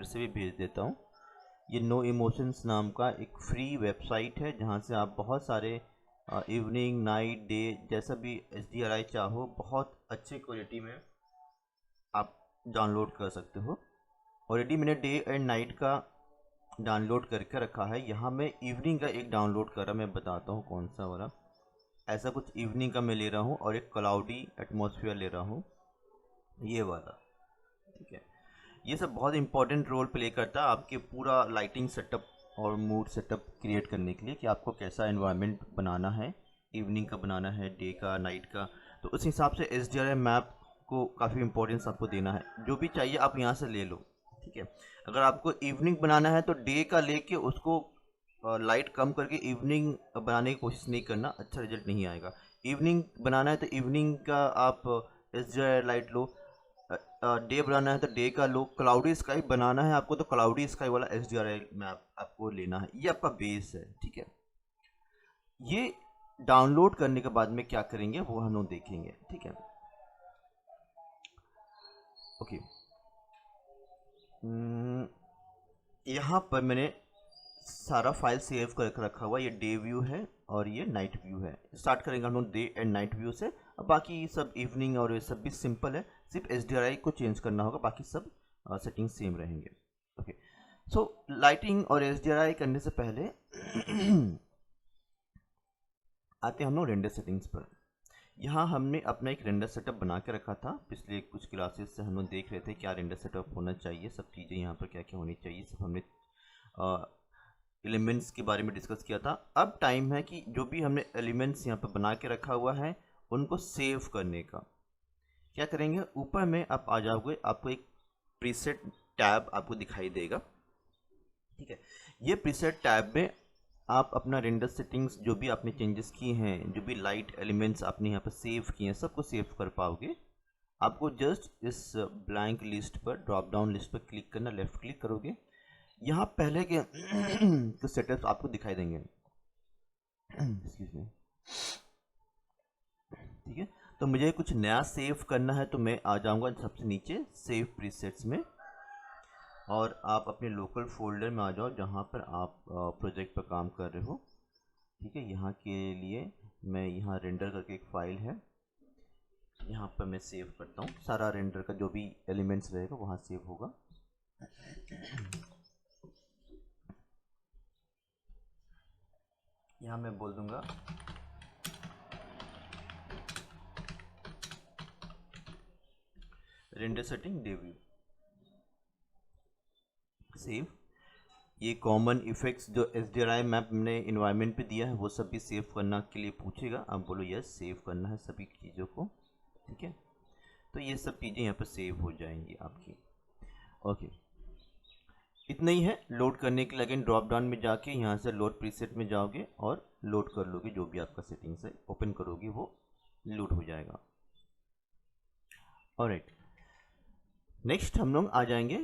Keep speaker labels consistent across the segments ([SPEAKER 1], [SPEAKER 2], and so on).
[SPEAKER 1] फिर से भी भेज देता हूँ। ये नो इमोशंस नाम का एक फ्री वेबसाइट है जहाँ से आप बहुत सारे इवनिंग, नाइट, डे जैसा भी HDRI चाहो बहुत अच्छे क्वालिटी में आप डाउनलोड कर सकते हो। ऑलरेडी मैंने डे एंड नाइट का डाउनलोड करके रखा है। यहाँ मैं इवनिंग का एक डाउनलोड कर रहा, मैं बताता हूँ कौन सा वाला। ऐसा कुछ इवनिंग का मैं ले रहा हूँ और एक क्लाउडी एटमॉस्फेयर ले रहा हूँ, ये वाला। ठीक है, ये सब बहुत इंपॉर्टेंट रोल प्ले करता है आपके पूरा लाइटिंग सेटअप और मूड सेटअप क्रिएट करने के लिए कि आपको कैसा एनवायरनमेंट बनाना है, इवनिंग का बनाना है, डे का, नाइट का। तो उस हिसाब से HDRI मैप को काफ़ी इंपॉर्टेंस आपको देना है। जो भी चाहिए आप यहाँ से ले लो। ठीक है, अगर आपको इवनिंग बनाना है तो डे का लेके उसको लाइट कम करके इवनिंग बनाने की कोशिश नहीं करना, अच्छा रिजल्ट नहीं आएगा। इवनिंग बनाना है तो इवनिंग का आप HDRI लाइट लो, डे बनाना है तो डे का लो, क्लाउडी स्काई बनाना है आपको तो क्लाउडी स्काई वाला HDRI मैप आपको लेना है। ये आपका बेस है। ठीक है, ये डाउनलोड करने के बाद में क्या करेंगे वो हम लोग देखेंगे। ठीक है, ओके। यहाँ पर मैंने सारा फाइल सेव करके रखा हुआ। ये डे व्यू है और ये नाइट व्यू है। स्टार्ट करेंगे हम लोग डे एंड नाइट व्यू से। अब बाकी सब इवनिंग और ये सब भी सिंपल है, सिर्फ HDRI को चेंज करना होगा, बाकी सब सेटिंग सेम रहेंगे। ओके, सो लाइटिंग और HDRI करने से पहले आते हैं हम लोग रेंडर सेटिंग्स पर। यहाँ हमने अपना एक रेंडर सेटअप बना के रखा था। पिछले कुछ क्लासेस से हम लोग देख रहे थे क्या रेंडर सेटअप होना चाहिए, सब चीज़ें यहाँ पर क्या क्या होनी चाहिए, सब हमने एलिमेंट्स के बारे में डिस्कस किया था। अब टाइम है कि जो भी हमने एलिमेंट्स यहाँ पर बना के रखा हुआ है उनको सेव करने का। क्या करेंगे, ऊपर में आप आ जाओगे, आपको एक प्रीसेट टैब आपको दिखाई देगा। ठीक है, ये प्रीसेट टैब में आप अपना रेंडर सेटिंग्स जो भी आपने चेंजेस किए हैं, जो भी लाइट एलिमेंट्स आपने यहाँ पर सेव किए हैं, सबको सेव कर पाओगे। आपको जस्ट इस ब्लैंक लिस्ट पर, ड्रॉप डाउन लिस्ट पर क्लिक करना, लेफ्ट क्लिक करोगे, यहाँ पहले के कुछ सेटअप्स आपको दिखाई देंगे। Excuse me. ठीक है, तो मुझे कुछ नया सेव करना है तो मैं आ जाऊँगा सबसे नीचे सेव प्रीसेट्स में, और आप अपने लोकल फोल्डर में आ जाओ जहाँ पर आप प्रोजेक्ट पर काम कर रहे हो। ठीक है, यहाँ के लिए मैं यहाँ रेंडर करके एक फ़ाइल है, यहाँ पर मैं सेव करता हूँ। सारा रेंडर का जो भी एलिमेंट्स रहेगा वहाँ सेव होगा। यहाँ मैं बोल दूँगा render setting day view, save. ये कॉमन इफेक्ट्स जो HDRI मैप ने इन्वायरमेंट पे दिया है वो सब भी सेव करना के लिए पूछेगा। आप बोलो यस, सेव करना है सभी चीज़ों को। ठीक है, तो ये सब चीज़ें यहाँ पर सेव हो जाएंगी आपकी। ओके, इतना ही है लोड करने के लिए। अगेन ड्रॉप डाउन में जाके यहाँ से लोड प्रीसेट में जाओगे और लोड कर लोगे, जो भी आपका सेटिंग्स है ओपन करोगे वो लोड हो जाएगा। ऑलराइट, नेक्स्ट हम लोग आ जाएंगे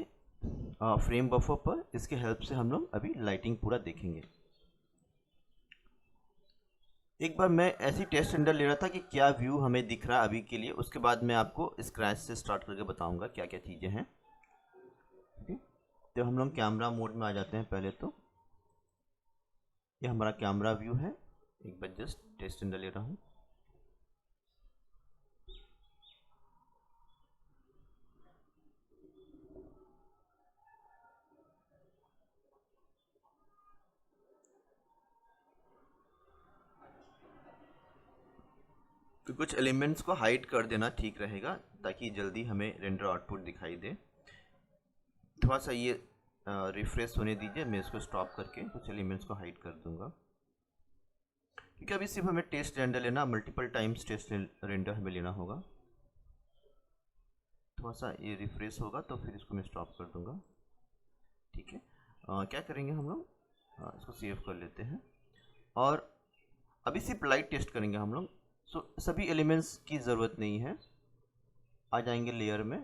[SPEAKER 1] फ्रेम बफर पर। इसके हेल्प से हम लोग अभी लाइटिंग पूरा देखेंगे। एक बार मैं ऐसी टेस्ट रेंडर ले रहा था कि क्या व्यू हमें दिख रहा है अभी के लिए, उसके बाद मैं आपको स्क्रैच से स्टार्ट करके बताऊंगा क्या क्या चीज़ें हैं। ठीक है, तो हम लोग कैमरा मोड में आ जाते हैं पहले। तो ये हमारा कैमरा व्यू है। एक बार जस्ट टेस्ट रेंडर ले रहा हूँ। तो कुछ एलिमेंट्स को हाइड कर देना ठीक रहेगा ताकि जल्दी हमें रेंडर आउटपुट दिखाई दे। थोड़ा सा ये रिफ्रेश होने दीजिए, मैं इसको स्टॉप करके कुछ एलिमेंट्स को हाइड कर दूंगा, क्योंकि अभी सिर्फ हमें टेस्ट रेंडर लेना, मल्टीपल टाइम्स टेस्ट रेंडर हमें लेना होगा। थोड़ा सा ये रिफ्रेश होगा तो फिर इसको मैं स्टॉप कर दूंगा। ठीक है, क्या करेंगे हम लोग, इसको सेव कर लेते हैं और अभी सिर्फ लाइट टेस्ट करेंगे हम लोग। सो सभी एलिमेंट्स की ज़रूरत नहीं है। आ जाएंगे लेयर में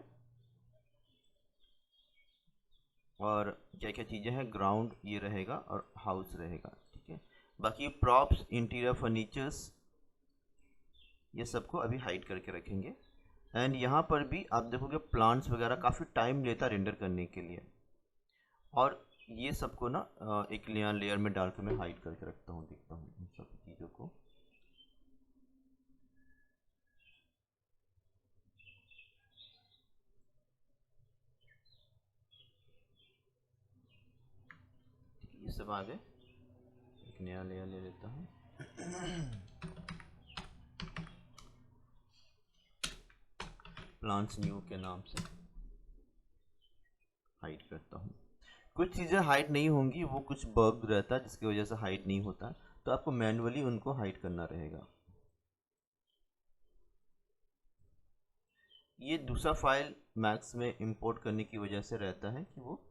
[SPEAKER 1] और क्या क्या चीज़ें हैं, ग्राउंड ये रहेगा और हाउस रहेगा। ठीक है, बाकी प्रॉप्स, इंटीरियर फर्नीचर्स, ये सबको अभी हाइड करके रखेंगे। एंड यहाँ पर भी आप देखोगे प्लांट्स वगैरह काफ़ी टाइम लेता रेंडर करने के लिए। और ये सबको ना एक लेयर में डाल के मैं हाइड करके रखता हूँ, देखता हूँ इन सब चीज़ों को। ये सब आ गए, एक नया लेयर ले लेता हूँ। प्लांट्स न्यू के नाम से हाइड करता हूँ। कुछ चीज़ें हाइड नहीं होंगी, वो कुछ बग रहता है जिसकी वजह से हाइड नहीं होता, तो आपको मैन्युअली उनको हाइड करना रहेगा। ये दूसरा फाइल मैक्स में इंपोर्ट करने की वजह से रहता है कि वो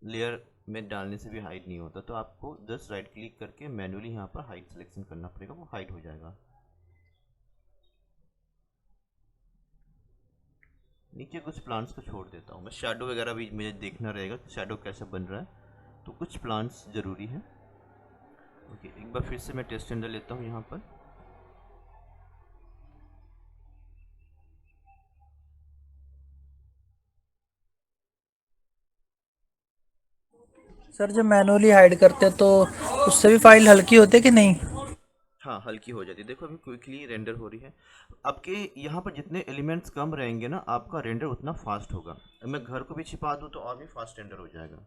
[SPEAKER 1] लेयर में डालने से भी हाइड नहीं होता, तो आपको जस्ट राइट क्लिक करके मैन्युअली यहाँ पर हाइड सिलेक्शन करना पड़ेगा, वो हाइड हो जाएगा। नीचे कुछ प्लांट्स को छोड़ देता हूँ मैं, शैडो वगैरह भी मुझे देखना रहेगा कि शैडो कैसे बन रहा है, तो कुछ प्लांट्स ज़रूरी है। ओके, एक बार फिर से मैं टेस्ट रेंडर लेता हूँ यहाँ पर।
[SPEAKER 2] सर जब मैनुअली हाइड करते हैं तो उससे भी फाइल हल्की होती है कि नहीं?
[SPEAKER 1] हाँ, हल्की हो जाती है। देखो अभी क्विकली रेंडर हो रही है। आपके यहाँ पर जितने एलिमेंट्स कम रहेंगे ना, आपका रेंडर उतना फास्ट होगा। मैं घर को भी छिपा दूँ तो और भी फास्ट रेंडर हो जाएगा।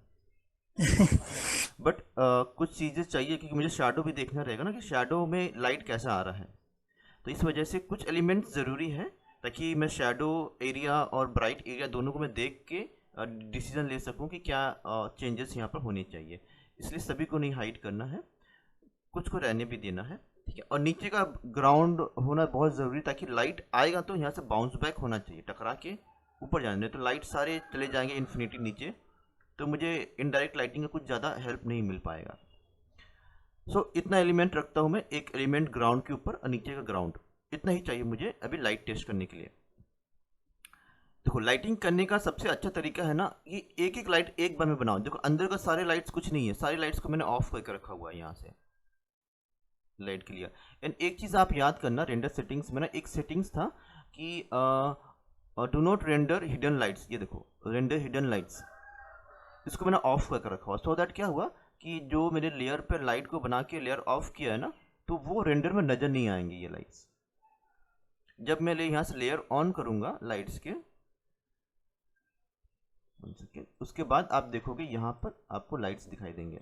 [SPEAKER 1] बट कुछ चीज़ें चाहिए, क्योंकि मुझे शैडो भी देखना रहेगा ना कि शैडो में लाइट कैसा आ रहा है, तो इस वजह से कुछ एलिमेंट्स ज़रूरी है, ताकि मैं शैडो एरिया और ब्राइट एरिया दोनों को मैं देख के डिसीजन ले सकूं कि क्या चेंजेस यहाँ पर होने चाहिए। इसलिए सभी को नहीं हाइड करना है, कुछ को रहने भी देना है, ठीक है। और नीचे का ग्राउंड होना बहुत ज़रूरी, ताकि लाइट आएगा तो यहाँ से बाउंस बैक होना चाहिए, टकरा के ऊपर जाने, नहीं तो लाइट सारे चले जाएंगे इन्फिनिटी नीचे, तो मुझे इनडायरेक्ट लाइटिंग का कुछ ज़्यादा हेल्प नहीं मिल पाएगा। इतना एलिमेंट रखता हूँ मैं, एक एलिमेंट ग्राउंड के ऊपर और नीचे का ग्राउंड, इतना ही चाहिए मुझे अभी लाइट टेस्ट करने के लिए। देखो लाइटिंग करने का सबसे अच्छा तरीका है ना, ये एक एक लाइट एक बार में बनाओ। देखो अंदर का सारे लाइट्स कुछ नहीं है, सारी लाइट्स को मैंने ऑफ करके रखा हुआ है यहाँ से, लाइट क्लियर। एंड एक चीज़ आप याद करना, रेंडर सेटिंग्स में ना एक सेटिंग्स था कि do not render hidden lights, ये देखो रेंडर हिडन लाइट्स, इसको मैंने ऑफ करके रखा हुआ। सो दैट क्या हुआ कि जो मेरे लेयर पर लाइट को बना के लेयर ऑफ किया है ना, तो वो रेंडर में नज़र नहीं आएंगी ये लाइट्स। जब मैं यहाँ से लेयर ऑन करूँगा लाइट्स के, उसके बाद आप देखोगे यहाँ पर आपको लाइट्स दिखाई देंगे।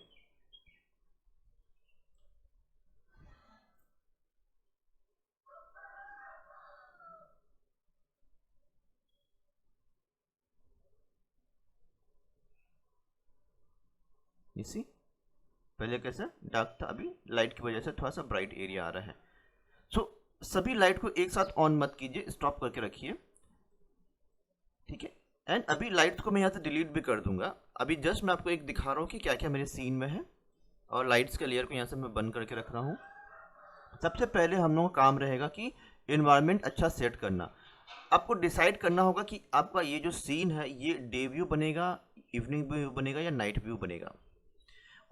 [SPEAKER 1] इसी पहले कैसे डार्क था, अभी लाइट की वजह से थोड़ा सा ब्राइट एरिया आ रहा है। सभी लाइट को एक साथ ऑन मत कीजिए, स्टॉप करके रखिए, ठीक है। एंड अभी लाइट्स को मैं यहाँ से डिलीट भी कर दूंगा। अभी जस्ट मैं आपको एक दिखा रहा हूँ कि क्या क्या मेरे सीन में है, और लाइट्स के लेयर को यहाँ से मैं बंद करके रख रहा हूँ। सबसे पहले हम लोगों का काम रहेगा कि इन्वायरमेंट अच्छा सेट करना। आपको डिसाइड करना होगा कि आपका ये जो सीन है ये डे व्यू बनेगा, इवनिंग व्यू बनेगा या नाइट व्यू बनेगा।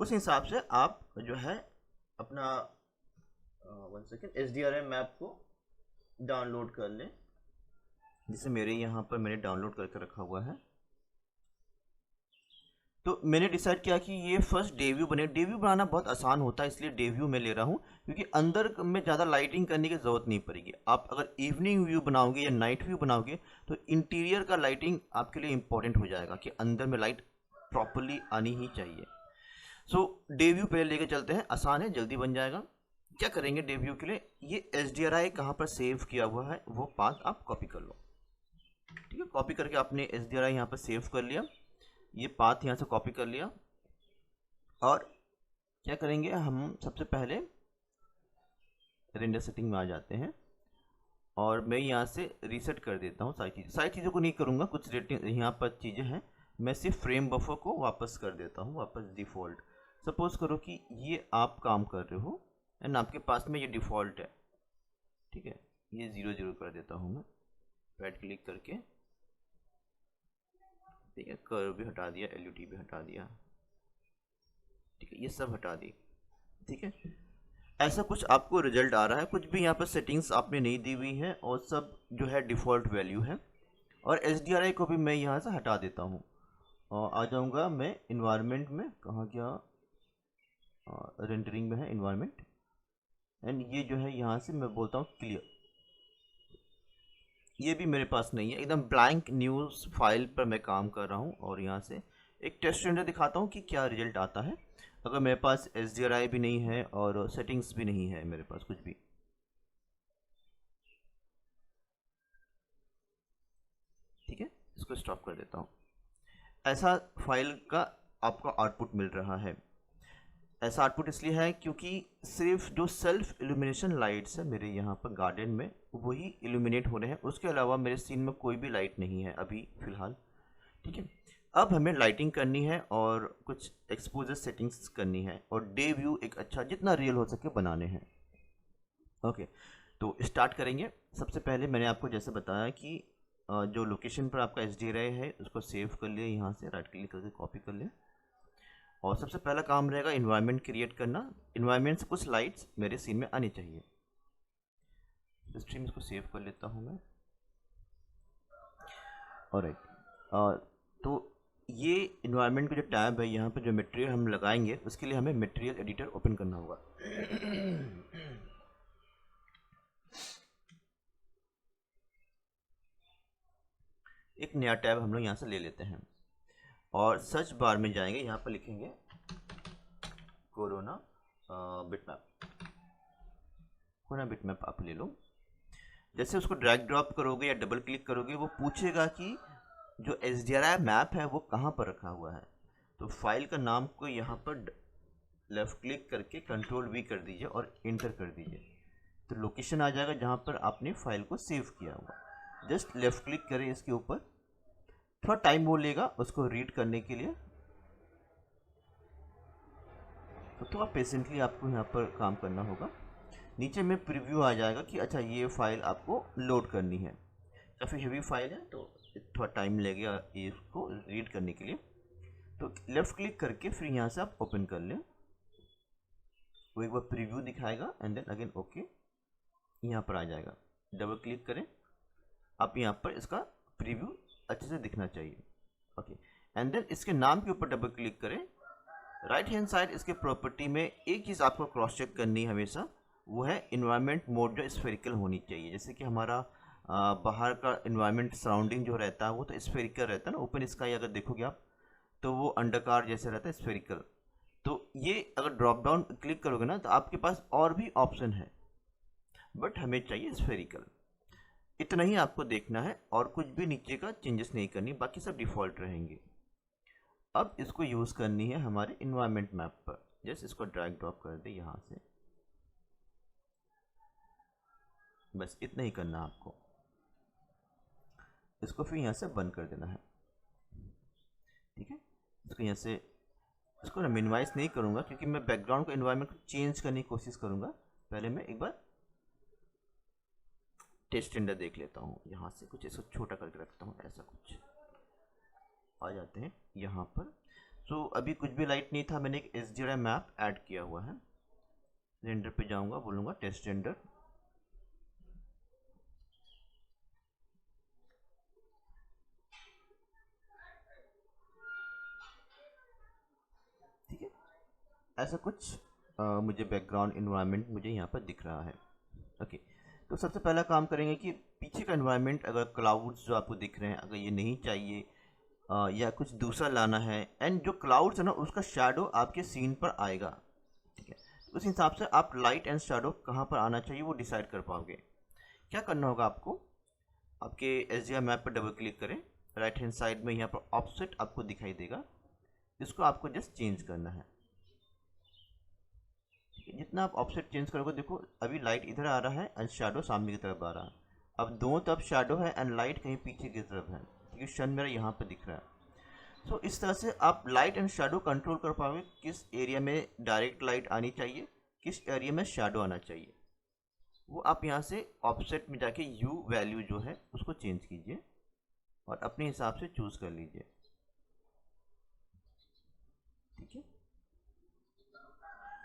[SPEAKER 1] उस हिसाब से आप जो है अपना 1 सेकेंड SDRM मैप को डाउनलोड कर लें, जिसे मेरे यहाँ पर मैंने डाउनलोड करके रखा हुआ है। तो मैंने डिसाइड किया कि ये फर्स्ट डे व्यू बने। डे व्यू बनाना बहुत आसान होता है, इसलिए डे व्यू मैं ले रहा हूँ, क्योंकि अंदर में ज़्यादा लाइटिंग करने की ज़रूरत नहीं पड़ेगी। आप अगर इवनिंग व्यू बनाओगे या नाइट व्यू बनाओगे तो इंटीरियर का लाइटिंग आपके लिए इंपॉर्टेंट हो जाएगा कि अंदर में लाइट प्रॉपरली आनी ही चाहिए। डे व्यू पहले लेके चलते हैं, आसान है, जल्दी बन जाएगा। क्या करेंगे डे व्यू के लिए, ये SDRI कहाँ पर सेव किया हुआ है वो पाथ आप कॉपी कर लो, ठीक है। कॉपी करके आपने SDRI यहाँ पर सेव कर लिया, ये पाथ यहाँ से कॉपी कर लिया। और क्या करेंगे, हम सबसे पहले रेंडर सेटिंग में आ जाते हैं, और मैं यहाँ से रीसेट कर देता हूँ सारी चीज़ों को नहीं करूँगा, कुछ रेटिंग यहाँ पर चीज़ें हैं, मैं सिर्फ फ्रेम बफर को वापस कर देता हूँ, वापस डिफ़ॉल्ट। सपोज करो कि ये आप काम कर रहे हो एंड आपके पास में ये डिफ़ॉल्ट है, ठीक है। ये 0 0 कर देता हूँ मैं, राइट क्लिक करके, ठीक है। कर्व भी हटा दिया, LUT भी हटा दिया, ठीक है, ये सब हटा दी, ठीक है। ऐसा कुछ आपको रिजल्ट आ रहा है, कुछ भी यहाँ पर सेटिंग्स आपने नहीं दी हुई है, और सब जो है डिफ़ॉल्ट वैल्यू है। और SDRI को भी मैं यहाँ से हटा देता हूँ, और आ जाऊंगा मैं इन्वायरमेंट में, कहाँ गया, रेंडरिंग में है इन्वायरमेंट, एंड ये जो है यहाँ से मैं बोलता हूँ क्लियर। ये भी मेरे पास नहीं है, एकदम ब्लैंक न्यूज़ फाइल पर मैं काम कर रहा हूँ। और यहाँ से एक टेस्ट रेंडर दिखाता हूँ कि क्या रिजल्ट आता है अगर मेरे पास SDRI भी नहीं है और सेटिंग्स भी नहीं है मेरे पास कुछ भी। ठीक है, इसको स्टॉप कर देता हूँ। ऐसा फाइल का आपको आउटपुट मिल रहा है। ऐसा आउटपुट इसलिए है क्योंकि सिर्फ जो सेल्फ इल्यूमिनेशन लाइट्स है मेरे यहाँ पर गार्डन में वही इल्यूमिनेट हो रहे हैं, उसके अलावा मेरे सीन में कोई भी लाइट नहीं है अभी फ़िलहाल। ठीक है, अब हमें लाइटिंग करनी है और कुछ एक्सपोजर सेटिंग्स करनी है और डे व्यू एक अच्छा जितना रियल हो सके बनाने हैं। ओके, तो स्टार्ट करेंगे। सबसे पहले मैंने आपको जैसे बताया कि जो लोकेशन पर आपका SDRI है उसको सेव कर लिए, यहाँ से राइट क्लिक करके कॉपी कर लें। और सबसे पहला काम रहेगा इन्वायरमेंट क्रिएट करना। इन्वायरमेंट से कुछ लाइट्स मेरे सीन में आनी चाहिए। स्ट्रीम इसको सेव कर लेता हूँ मैं। ऑलराइट, तो ये इन्वायरमेंट का जो टैब है, यहाँ पे जो मटेरियल हम लगाएंगे उसके लिए हमें मटेरियल एडिटर ओपन करना होगा। एक नया टैब हम लोग यहाँ से ले लेते हैं और सर्च बार में जाएंगे, यहाँ पर लिखेंगे कोरोना बिटमैप। कोरोना बिटमैप आप ले लो। जैसे उसको ड्रैग ड्रॉप करोगे या डबल क्लिक करोगे वो पूछेगा कि जो SDRI मैप है वो कहाँ पर रखा हुआ है। तो फाइल का नाम को यहाँ पर लेफ़्ट क्लिक करके Ctrl+V कर दीजिए और इंटर कर दीजिए, तो लोकेशन आ जाएगा जहाँ पर आपने फाइल को सेव किया हुआ। जस्ट लेफ़्ट क्लिक करें इसके ऊपर, थोड़ा टाइम वो लेगा उसको रीड करने के लिए, तो थोड़ा पेशेंटली आपको यहाँ पर काम करना होगा। नीचे में प्रीव्यू आ जाएगा कि अच्छा ये फाइल आपको लोड करनी है, काफ़ी हेवी फाइल है तो थोड़ा टाइम लगेगा इसको रीड करने के लिए। तो लेफ़्ट क्लिक करके फिर यहाँ से आप ओपन कर लें, वो एक बार प्रीव्यू दिखाएगा एंड देन अगेन ओके यहाँ पर आ जाएगा। डबल क्लिक करें, आप यहाँ पर इसका प्रीव्यू अच्छे से दिखना चाहिए। ओके, एंड देन इसके नाम के ऊपर डबल क्लिक करें। राइट हैंड साइड इसके प्रॉपर्टी में एक चीज़ आपको क्रॉस चेक करनी है हमेशा, वो है इन्वायरमेंट मोड जो स्फेरिकल होनी चाहिए। जैसे कि हमारा बाहर का इन्वायरमेंट सराउंडिंग जो रहता है वो तो स्फेरिकल रहता है ना, ओपन स्काई अगर देखोगे आप तो वो अंडरकार जैसे रहता है स्फेरिकल। तो ये अगर ड्रॉप डाउन क्लिक करोगे ना तो आपके पास और भी ऑप्शन है, बट हमें चाहिए स्फेरिकल। इतना ही आपको देखना है और कुछ भी नीचे का चेंजेस नहीं करनी, बाकी सब डिफ़ॉल्ट रहेंगे। अब इसको यूज़ करनी है हमारे इन्वायरमेंट मैप पर। जैसे इसको ड्रैग ड्रॉप कर दे यहाँ से, बस इतना ही करना आपको। इसको फिर यहाँ से बंद कर देना है। ठीक है, इसको यहाँ से इसको ना मिनिमाइज नहीं करूँगा क्योंकि मैं बैकग्राउंड को इन्वायरमेंट को चेंज करने की कोशिश करूँगा। पहले मैं एक बार टेस्ट रेंडर देख लेता हूँ, यहाँ से कुछ इसको छोटा करके रखता हूँ, ऐसा कुछ आ जाते हैं यहाँ पर। सो अभी कुछ भी लाइट नहीं था, मैंने एक SDRI मैप ऐड किया हुआ है। रेंडर पे जाऊँगा, बोलूँगा टेस्ट रेंडर। ठीक है, ऐसा कुछ मुझे बैकग्राउंड इन्वायरमेंट मुझे यहाँ पर दिख रहा है। ओके, तो सबसे पहला काम करेंगे कि पीछे का इन्वायरमेंट अगर क्लाउड्स जो आपको दिख रहे हैं अगर ये नहीं चाहिए या कुछ दूसरा लाना है, एंड जो क्लाउड्स है ना उसका शैडो आपके सीन पर आएगा। ठीक है, उस हिसाब से आप लाइट एंड शैडो कहाँ पर आना चाहिए वो डिसाइड कर पाओगे। क्या करना होगा आपको, आपके SDRI मैप पर डबल क्लिक करें, राइट हैंड साइड में यहाँ पर ऑफसेट आपको दिखाई देगा, इसको आपको जस्ट चेंज करना है। जितना आप ऑफसेट चेंज करोगे, देखो अभी लाइट इधर आ रहा है एंड शैडो सामने की तरफ आ रहा है। अब दोनों तरफ शैडो है एंड लाइट कहीं पीछे की तरफ है क्योंकि सन मेरा यहाँ पे दिख रहा है। सो इस तरह से आप लाइट एंड शैडो कंट्रोल कर पाओगे, किस एरिया में डायरेक्ट लाइट आनी चाहिए, किस एरिया में शैडो आना चाहिए। वो आप यहाँ से ऑफसेट में जाके यू वैल्यू जो है उसको चेंज कीजिए और अपने हिसाब से चूज़ कर लीजिए। ठीक है,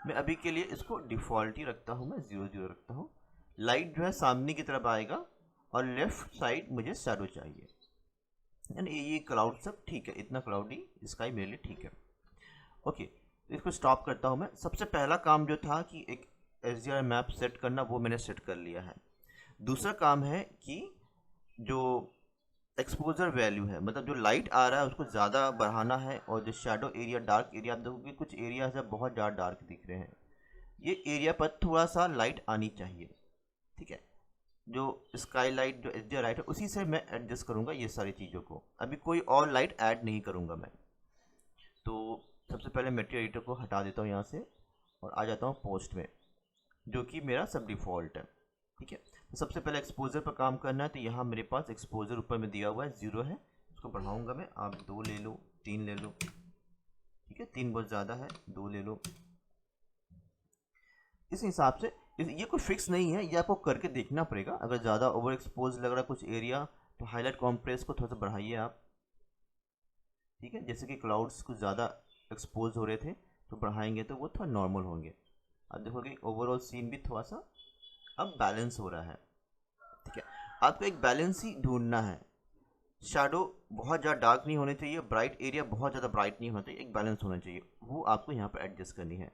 [SPEAKER 1] मैं अभी के लिए इसको डिफ़ॉल्ट ही रखता हूँ, मैं 0 0 रखता हूँ। लाइट जो है सामने की तरफ आएगा और लेफ़्ट साइड मुझे शैडो चाहिए। एंड ये क्लाउड सब ठीक है, इतना क्लाउडी स्काई मेरे लिए ठीक है। ओके, तो इसको स्टॉप करता हूँ मैं। सबसे पहला काम जो था कि एक SDRI मैप सेट करना, वो मैंने सेट कर लिया है। दूसरा काम है कि जो एक्सपोजर वैल्यू है, मतलब जो लाइट आ रहा है उसको ज़्यादा बढ़ाना है, और जो शेडो एरिया, डार्क एरिया, आप देखोगे कुछ एरियाज है बहुत ज़्यादा डार्क दिख रहे हैं, ये एरिया पर थोड़ा सा लाइट आनी चाहिए। ठीक है, जो स्काई लाइट जो SDRI लाइट है उसी से मैं एडजस्ट करूँगा ये सारी चीज़ों को, अभी कोई और लाइट ऐड नहीं करूँगा मैं। तो सबसे पहले मटेरियल एडिटर को हटा देता हूँ यहाँ से, और आ जाता हूँ पोस्ट में, जो कि मेरा सब डिफ़ॉल्ट है। ठीक है, तो सबसे पहले एक्सपोजर पर काम करना है, तो यहाँ मेरे पास एक्सपोजर ऊपर में दिया हुआ है 0 है, उसको बढ़ाऊँगा मैं। आप 2 ले लो, 3 ले लो, ठीक है, 3 बहुत ज़्यादा है, 2 ले लो। इस हिसाब से ये कोई फिक्स नहीं है, ये आपको करके देखना पड़ेगा। अगर ज़्यादा ओवर एक्सपोज लग रहा है कुछ एरिया, तो हाईलाइट कॉम्प्रेस को थोड़ा सा बढ़ाइए आप। ठीक है, जैसे कि क्लाउड्स कुछ ज़्यादा एक्सपोज हो रहे थे, तो बढ़ाएंगे तो वो थोड़ा नॉर्मल होंगे। अब देखोगे ओवरऑल सीन भी थोड़ा सा अब बैलेंस हो रहा है। ठीक है, आपको एक बैलेंस ही ढूंढना है। शैडो बहुत ज़्यादा डार्क नहीं होने चाहिए, ब्राइट एरिया बहुत ज़्यादा ब्राइट नहीं होना चाहिए, एक बैलेंस होना चाहिए, वो आपको यहाँ पर एडजस्ट करनी है।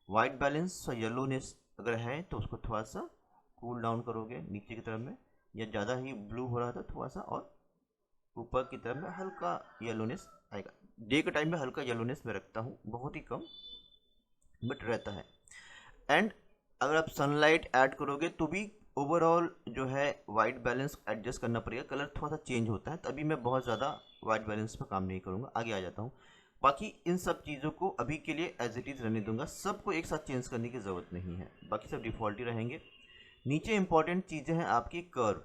[SPEAKER 1] वाइट बैलेंस और येलोनेस अगर है तो उसको थोड़ा सा कूल डाउन करोगे नीचे की तरफ में, या ज़्यादा ही ब्लू हो रहा था थोड़ा सा और ऊपर की तरफ में हल्का येलोनेस आएगा। डे के टाइम में हल्का येलोनेस मैं रखता हूँ, बहुत ही कम बट रहता है। एंड अगर आप सनलाइट ऐड करोगे तो भी ओवरऑल जो है वाइट बैलेंस एडजस्ट करना पड़ेगा, कलर थोड़ा सा चेंज होता है, तभी मैं बहुत ज़्यादा वाइट बैलेंस पर काम नहीं करूँगा। आगे आ जाता हूँ, बाकी इन सब चीज़ों को अभी के लिए एज इट इज़ रहने दूंगा, सबको एक साथ चेंज करने की ज़रूरत नहीं है, बाकी सब डिफ़ॉल्ट ही रहेंगे। नीचे इंपॉर्टेंट चीज़ें हैं आपकी कर्व।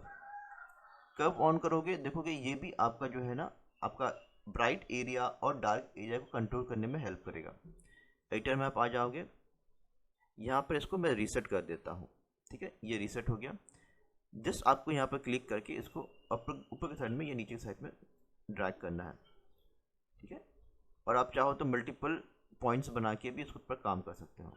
[SPEAKER 1] कर्व ऑन करोगे, देखोगे ये भी आपका जो है ना, आपका ब्राइट एरिया और डार्क एरिया को कंट्रोल करने में हेल्प करेगा। एडिटर में आप आ जाओगे, यहाँ पर इसको मैं रीसेट कर देता हूँ। ठीक है, ये रीसेट हो गया। जस्ट आपको यहाँ पर क्लिक करके इसको ऊपर की साइड में या नीचे की साइड में ड्रैग करना है। ठीक है, और आप चाहो तो मल्टीपल पॉइंट्स बना के भी इसके ऊपर काम कर सकते हो,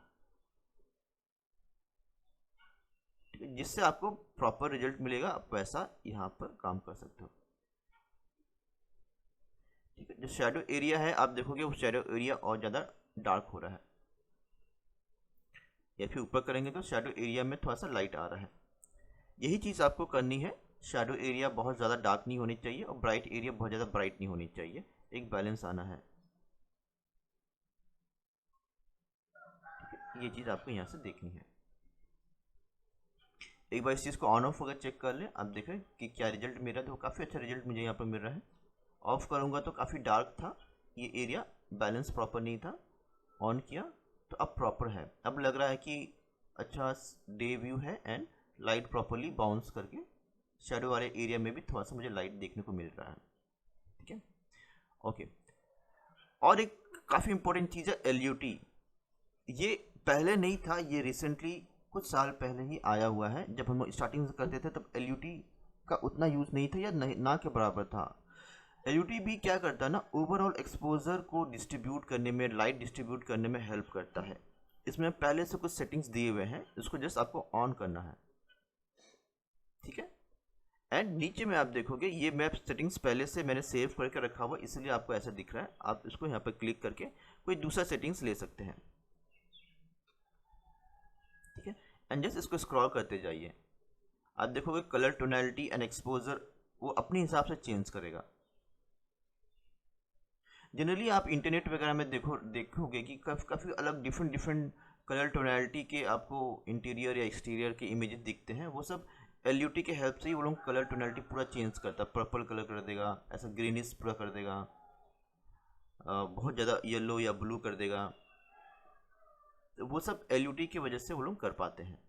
[SPEAKER 1] ठीक है, जिससे आपको प्रॉपर रिजल्ट मिलेगा, आप वैसा यहाँ पर काम कर सकते हो। ठीक है, जो शेडो एरिया है आप देखोगे वो शेडो एरिया और ज़्यादा डार्क हो रहा है, या फिर ऊपर करेंगे तो शेडो एरिया में थोड़ा सा लाइट आ रहा है। यही चीज़ आपको करनी है, शेडो एरिया बहुत ज़्यादा डार्क नहीं होनी चाहिए और ब्राइट एरिया बहुत ज़्यादा ब्राइट नहीं होनी चाहिए, एक बैलेंस आना है। ये चीज़ आपको यहाँ से देखनी है। एक बार इस चीज़ को ऑन ऑफ होकर चेक कर लें, आप देखें कि क्या रिजल्ट मिल रहा है, तो काफ़ी अच्छा रिजल्ट मुझे यहाँ पर मिल रहा है। ऑफ करूँगा तो काफ़ी डार्क था ये एरिया, बैलेंस प्रॉपर नहीं था। ऑन किया तो अब प्रॉपर है, अब लग रहा है कि अच्छा डे व्यू है एंड लाइट प्रॉपरली बाउंस करके शेडो वाले एरिया में भी थोड़ा सा मुझे लाइट देखने को मिल रहा है। ठीक है, ओके। और एक काफ़ी इंपॉर्टेंट चीज़ है LUT। ये पहले नहीं था, ये रिसेंटली कुछ साल पहले ही आया हुआ है। जब हम स्टार्टिंग से करते थे तब LUT का उतना यूज़ नहीं था या ना के बराबर था। LUT भी क्या करता है ना, ओवरऑल एक्सपोजर को डिस्ट्रीब्यूट करने में, लाइट डिस्ट्रीब्यूट करने में हेल्प करता है। इसमें पहले से कुछ सेटिंग्स दिए हुए हैं, इसको जस्ट आपको ऑन करना है। ठीक है, एंड नीचे में आप देखोगे ये मैप सेटिंग्स पहले से मैंने सेव करके रखा हुआ, इसलिए आपको ऐसा दिख रहा है। आप इसको यहाँ पर क्लिक करके कोई दूसरा सेटिंग्स ले सकते हैं। ठीक है, एंड जस्ट इसको स्क्रॉल करते जाइए, आप देखोगे कलर टोनैलिटी एंड एक्सपोजर वो अपने हिसाब से चेंज करेगा। जनरली आप इंटरनेट वगैरह में देखोगे कि काफ़ी अलग डिफरेंट कलर टोनैलिटी के आपको इंटीरियर या एक्सटीरियर के इमेजेस दिखते हैं। वो सब LUT के हेल्प से ही वो लोग कलर टोनैलिटी पूरा चेंज करता है, पर्पल कलर कर देगा, ऐसा ग्रीनिश पूरा कर देगा, बहुत ज़्यादा येलो या ब्लू कर देगा। तो वो सब LUT की वजह से वो लोग कर पाते हैं।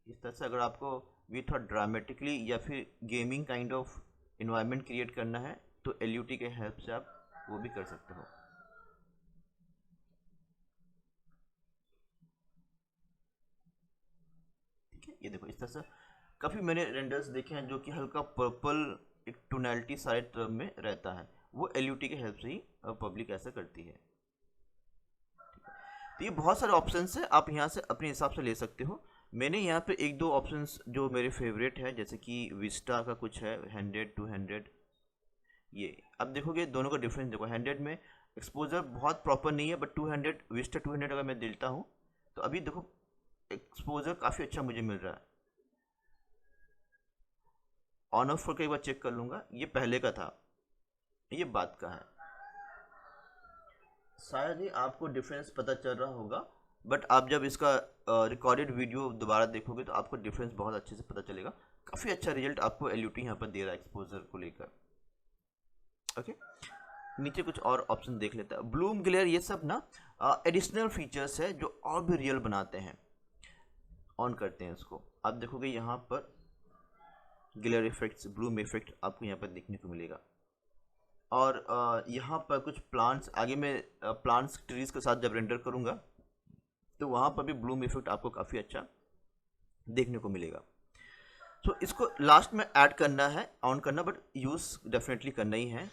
[SPEAKER 1] इस तरह से अगर आपको भी थोड़ा ड्रामेटिकली या फिर gaming kind of environment create करना है तो LUT के हेल्प से आप वो भी कर सकते हो। ठीक है, ये देखो इस तरह से काफ़ी मैंने रेंडर्स देखे हैं जो कि हल्का पर्पल एक टोनैलिटी सारे तरफ में रहता है, वो LUT के हेल्प से ही पब्लिक ऐसा करती है। तो ये बहुत सारे ऑप्शंस है, आप यहाँ से अपने हिसाब से ले सकते हो। मैंने यहाँ पे एक दो ऑप्शंस जो मेरे फेवरेट है, जैसे कि विस्टा का कुछ है 100 200, ये अब देखोगे दोनों का डिफरेंस देखो। 100 में एक्सपोजर बहुत प्रॉपर नहीं है, बट 200 विस्टा 200 अगर मैं देता हूँ तो अभी देखो एक्सपोजर काफ़ी अच्छा मुझे मिल रहा है। ऑन ऑफ करके एक बार चेक कर लूँगा, ये पहले का था, ये बात का है। शायद ही आपको डिफरेंस पता चल रहा होगा, बट आप जब इसका रिकॉर्डेड वीडियो दोबारा देखोगे तो आपको डिफरेंस बहुत अच्छे से पता चलेगा। काफ़ी अच्छा रिजल्ट आपको एलयूटी यहाँ पर दे रहा है एक्सपोजर को लेकर। ओके, नीचे कुछ और ऑप्शन देख लेता है। ब्लूम ग्लेयर, ये सब ना एडिशनल फीचर्स है जो और भी रियल बनाते हैं। ऑन करते हैं इसको, आप देखोगे यहाँ पर ग्लेयर इफेक्ट्स, ब्लूम इफेक्ट आपको यहाँ पर देखने को मिलेगा। और यहाँ पर कुछ प्लांट्स, आगे मैं प्लांट्स ट्रीज के साथ जब रेंडर करूँगा तो वहाँ पर भी ब्लूम इफेक्ट आपको काफ़ी अच्छा देखने को मिलेगा। तो इसको लास्ट में ऐड करना है, ऑन करना, बट यूज़ डेफिनेटली करना ही है।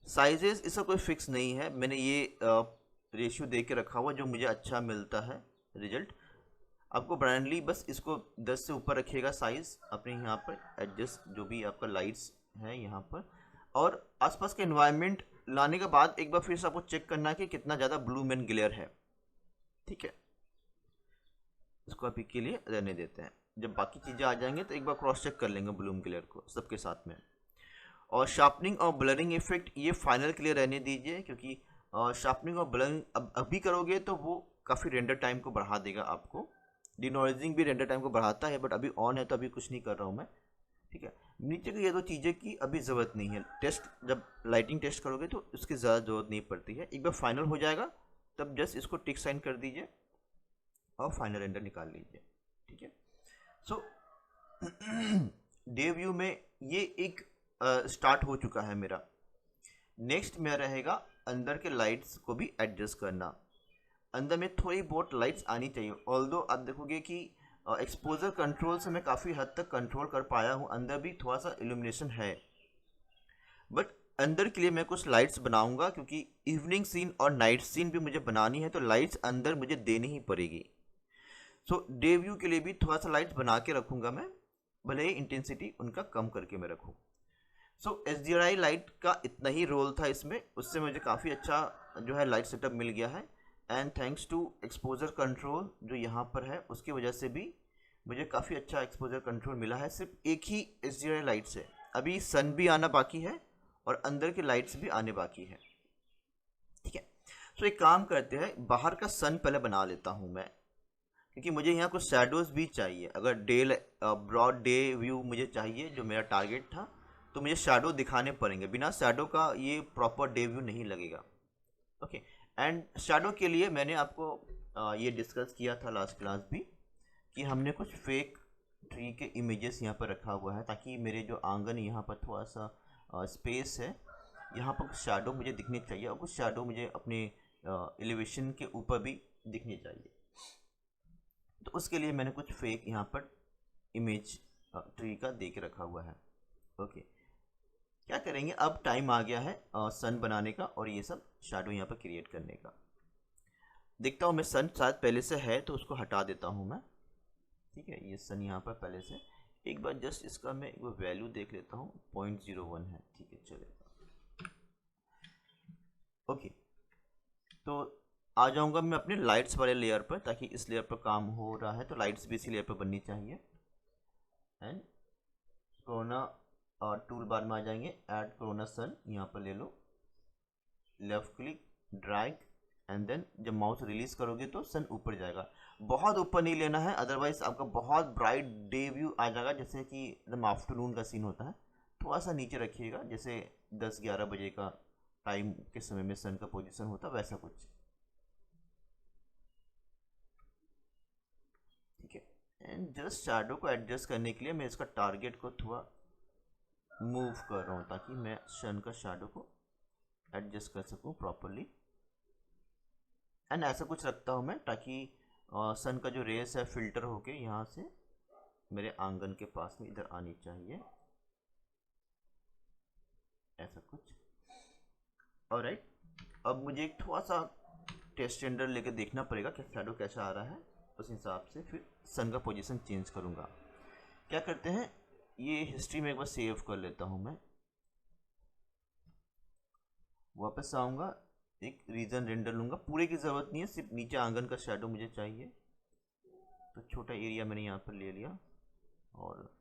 [SPEAKER 1] साइजेस इसका कोई फिक्स नहीं है, मैंने ये रेशियो दे के रखा हुआ जो मुझे अच्छा मिलता है रिजल्ट। आपको ब्रांडली बस इसको 10 से ऊपर रखिएगा साइज़ अपने यहाँ पर एडजस्ट, जो भी आपका लाइट्स है यहाँ पर, और आसपास के एनवायरनमेंट लाने के बाद एक बार फिर से आपको चेक करना है कि कितना ज़्यादा ब्लूम एंड ग्लेयर है। ठीक है, इसको अभी के लिए रहने देते हैं, जब बाकी चीज़ें आ जाएंगे तो एक बार क्रॉस चेक कर लेंगे ब्लूम ग्लेयर को सबके साथ में। और शार्पनिंग और ब्लरिंग इफेक्ट ये फाइनल के लिए रहने दीजिए, क्योंकि शार्पनिंग और ब्लरिंग अभी करोगे तो वो काफ़ी रेंडर टाइम को बढ़ा देगा आपको। डिनॉइजिंग भी रेंडर टाइम को बढ़ाता है, बट अभी ऑन है तो अभी कुछ नहीं कर रहा हूँ मैं। ठीक है, नीचे की ये दो चीज़ें की अभी ज़रूरत नहीं है, टेस्ट जब लाइटिंग टेस्ट करोगे तो इसकी ज़्यादा ज़रूरत नहीं पड़ती है। एक बार फाइनल हो जाएगा तब जस्ट इसको टिक साइन कर दीजिए और फाइनल रेंडर निकाल लीजिए। ठीक है, सो डे व्यू में ये एक स्टार्ट हो चुका है मेरा। नेक्स्ट मेरा रहेगा अंदर के लाइट्स को भी एडजस्ट करना। अंदर में थोड़ी बहुत लाइट्स आनी चाहिए, ऑल्दो आप देखोगे कि एक्सपोजर कंट्रोल से मैं काफ़ी हद तक कंट्रोल कर पाया हूँ, अंदर भी थोड़ा सा इल्यूमिनेशन है, बट अंदर के लिए मैं कुछ लाइट्स बनाऊंगा, क्योंकि इवनिंग सीन और नाइट सीन भी मुझे बनानी है, तो लाइट्स अंदर मुझे देनी ही पड़ेगी। सो डे व्यू के लिए भी थोड़ा सा लाइट्स बना के रखूँगा मैं, भले ही इंटेंसिटी उनका कम करके मैं रखूँ। सो SDRI लाइट का इतना ही रोल था इसमें, उससे मुझे काफ़ी अच्छा जो है लाइट सेटअप मिल गया है। And thanks to exposure control जो यहाँ पर है, उसकी वजह से भी मुझे काफ़ी अच्छा एक्सपोजर कंट्रोल मिला है। सिर्फ एक ही SDRI लाइट से, अभी सन भी आना बाकी है और अंदर की लाइट्स भी आने बाकी है। ठीक है, सो एक काम करते हैं, बाहर का सन पहले बना लेता हूँ मैं, क्योंकि मुझे यहाँ कुछ शैडोज़ भी चाहिए। अगर ब्रॉड डे व्यू मुझे चाहिए जो मेरा टारगेट था, तो मुझे शैडो दिखाने पड़ेंगे, बिना शैडो का ये प्रॉपर डे व्यू नहीं लगेगा। ओके, एंड शैडो के लिए मैंने आपको ये डिस्कस किया था लास्ट क्लास भी, कि हमने कुछ फेक ट्री के इमेजेस यहाँ पर रखा हुआ है, ताकि मेरे जो आंगन यहाँ पर थोड़ा सा स्पेस है, यहाँ पर कुछ शैडो मुझे दिखने चाहिए, और कुछ शैडो मुझे अपने एलिवेशन के ऊपर भी दिखने चाहिए। तो उसके लिए मैंने कुछ फेक यहाँ पर इमेज ट्री का दे के रखा हुआ है। ओके, क्या करेंगे, अब टाइम आ गया है सन बनाने का और ये सब शैडो यहाँ पर क्रिएट करने का। देखता हूँ मैं, सन शायद पहले से है तो उसको हटा देता हूँ मैं। ठीक है, ये सन यहाँ पर पहले से, एक बार जस्ट इसका मैं एक वैल्यू देख लेता हूँ, 0.01 है। ठीक है, चलेगा। ओके, तो आ जाऊँगा मैं अपने लाइट्स वाले लेयर पर, ताकि इस लेयर पर काम हो रहा है तो लाइट्स भी इसी लेयर पर बननी चाहिए। एंड कोरोना और टूल बार में आ जाएंगे, ऐड कोरोना सन, यहाँ पर ले लो, left click, drag, and then जब माउस रिलीज करोगे तो सन ऊपर जाएगा। बहुत ऊपर नहीं लेना है, अदरवाइज आपका बहुत ब्राइट डे व्यू आ जाएगा, जैसे कि एकदम आफ्टरनून का सीन होता है। थोड़ा सा नीचे रखिएगा, जैसे 10-11 बजे का टाइम के समय में सन का पोजीशन होता है, वैसा कुछ। ठीक है, एंड जस्ट शैडो को एडजस्ट करने के लिए मैं इसका टारगेट को थोड़ा मूव कर रहा हूँ, ताकि मैं सन का शैडो को एडजस्ट कर सकूँ प्रॉपरली। एंड ऐसा कुछ रखता हूँ मैं, ताकि सन का जो रेस है फिल्टर होके यहाँ से मेरे आंगन के पास में इधर आनी चाहिए, ऐसा कुछ। ऑलराइट, अब मुझे एक थोड़ा सा टेस्ट रेंडर लेके देखना पड़ेगा कि शैडो कैसा आ रहा है। उस हिसाब से फिर सन का पोजीशन चेंज करूँगा। क्या करते हैं, ये हिस्ट्री में एक बार सेव कर लेता हूँ मैं। वापस आऊँगा, एक रीजन रेंडर लूँगा, पूरे की ज़रूरत नहीं है, सिर्फ नीचे आंगन का शेडो मुझे चाहिए, तो छोटा एरिया मैंने यहाँ पर ले लिया। और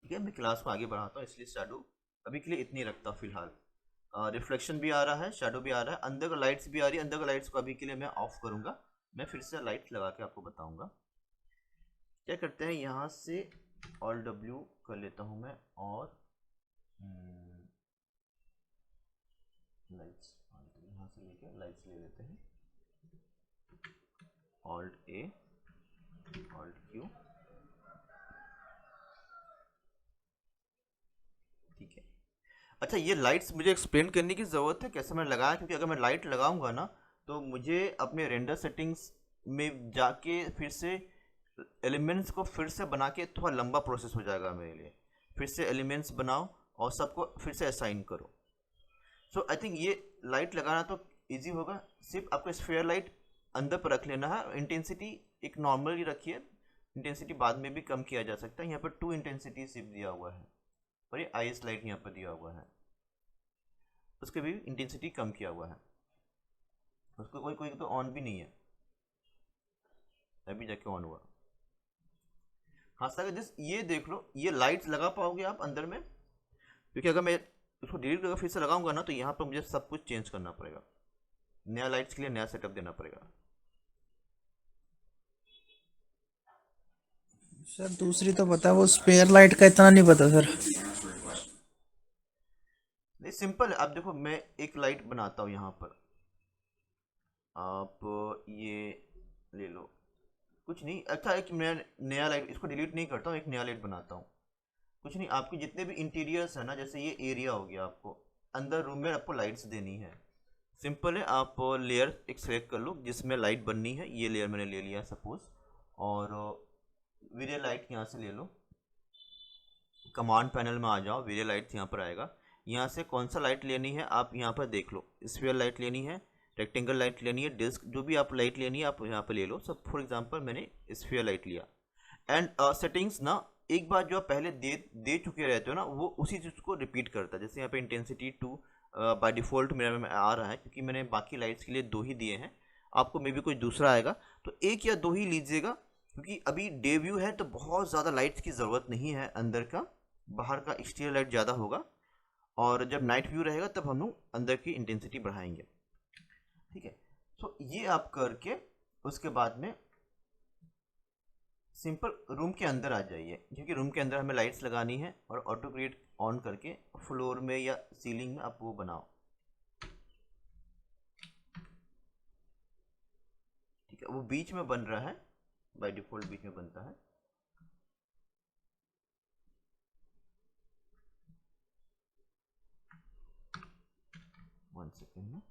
[SPEAKER 1] ठीक है, मैं क्लास को आगे बढ़ाता हूँ, इसलिए शेडो अभी के लिए इतनी रखता हूँ फिलहाल। रिफ्लेक्शन भी आ रहा है, शेडो भी आ रहा है, अंदर का लाइट्स भी आ रही है। अंदर का लाइट्स को अभी के लिए मैं ऑफ करूँगा, मैं फिर से लाइट लगा के आपको बताऊँगा। क्या करते हैं, यहाँ से ऑल डब्ल्यू कर लेता हूँ मैं, और लाइट्स यहाँ से लेके लाइट्स ले लेते हैं, ऑल्ट ए ऑल्ट क्यू। ठीक है, अच्छा ये लाइट्स मुझे एक्सप्लेन करने की ज़रूरत है कैसे मैंने लगाया, क्योंकि अगर मैं लाइट लगाऊंगा ना तो मुझे अपने रेंडर सेटिंग्स में जाके फिर से एलिमेंट्स को फिर से बना के थोड़ा लंबा प्रोसेस हो जाएगा मेरे लिए। फिर से एलिमेंट्स बनाओ और सबको फिर से असाइन करो। सो आई थिंक ये लाइट लगाना तो ईजी होगा, सिर्फ आपको स्फेयर लाइट अंदर पर रख लेना है। इंटेंसिटी एक नॉर्मल ही रखिए, इंटेंसिटी बाद में भी कम किया जा सकता है। यहाँ पर 2 इंटेंसिटी सिर्फ दिया हुआ है, और ये आइस लाइट यहाँ पर दिया हुआ है, उसके भी इंटेंसिटी कम किया हुआ है। उसको कोई कोई तो ऑन भी नहीं है, अभी जाके ऑन हुआ। हाँ सर, जिस ये देख लो, ये लाइट्स लगा पाओगे आप अंदर में, क्योंकि अगर मैं इसको डिलीट करके फिर से लगाऊंगा ना तो यहाँ पर मुझे सब कुछ चेंज करना पड़ेगा, नया लाइट्स के लिए नया सेटअप देना पड़ेगा।
[SPEAKER 2] सर दूसरी तो पता है, वो स्पेयर लाइट का इतना नहीं पता सर।
[SPEAKER 1] नहीं सिंपल है, आप देखो मैं एक लाइट बनाता हूँ यहाँ पर, आप ये ले लो, कुछ नहीं। अच्छा एक मैं नया लाइट, इसको डिलीट नहीं करता हूँ, एक नया लाइट बनाता हूँ। कुछ नहीं, आपके जितने भी इंटीरियर्स है ना, जैसे ये एरिया हो गया, आपको अंदर रूम में आपको लाइट्स देनी है। सिंपल है, आप लेयर एक सेलेक्ट कर लो जिसमें लाइट बननी है। ये लेयर मैंने ले लिया सपोज, और वीडियो लाइट यहाँ से ले लो, कमांड पैनल में आ जाओ, वीडियो लाइट यहाँ पर आएगा। यहाँ से कौन सा लाइट लेनी है आप यहाँ पर देख लो, स्फीयर लाइट लेनी है, रेक्टेंगल लाइट लेनी है, डिस्क, जो भी आप लाइट लेनी है आप यहाँ पर ले लो। सब फॉर एग्जांपल मैंने स्फीयर लाइट लिया। एंड सेटिंग्स ना एक बार जो आप पहले दे चुके रहते हो ना, वो उसी चीज़ को रिपीट करता है। जैसे यहाँ पे इंटेंसिटी 2 बाय डिफ़ॉल्ट मेरा में आ रहा है, क्योंकि मैंने बाकी लाइट्स के लिए 2 ही दिए हैं। आपको मे बी कोई दूसरा आएगा तो 1 या 2 ही लीजिएगा, क्योंकि अभी डे व्यू है तो बहुत ज़्यादा लाइट्स की ज़रूरत नहीं है अंदर का, बाहर का एक्सटीरियर लाइट ज़्यादा होगा। और जब नाइट व्यू रहेगा तब हम लोग अंदर की इंटेंसिटी बढ़ाएंगे। ठीक है, तो ये आप करके उसके बाद में सिंपल रूम के अंदर आ जाइए, क्योंकि रूम के अंदर हमें लाइट्स लगानी है, और ऑटो क्रिएट ऑन करके फ्लोर में या सीलिंग में आप वो बनाओ। ठीक है, वो बीच में बन रहा है, बाय डिफॉल्ट बीच में बनता है। वन सेकेंड में,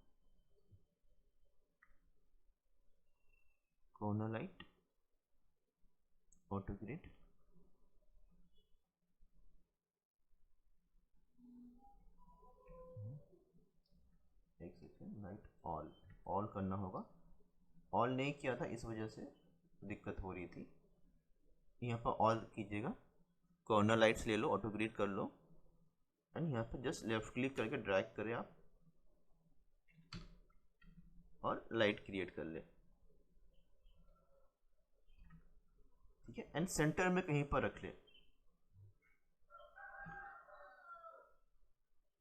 [SPEAKER 1] कॉर्नर लाइट ऑटो क्रिएट, एक सेकेंड, लाइट ऑल करना होगा। ऑल नहीं किया था, इस वजह से दिक्कत हो रही थी। यहाँ पर ऑल कीजिएगा, कॉर्नर लाइट्स ले लो, ऑटो क्रिएट कर लो, एंड यहाँ पर जस्ट लेफ्ट क्लिक करके ड्रैग करें आप, और लाइट क्रिएट कर ले। ठीक है, एंड सेंटर में कहीं पर रख ले।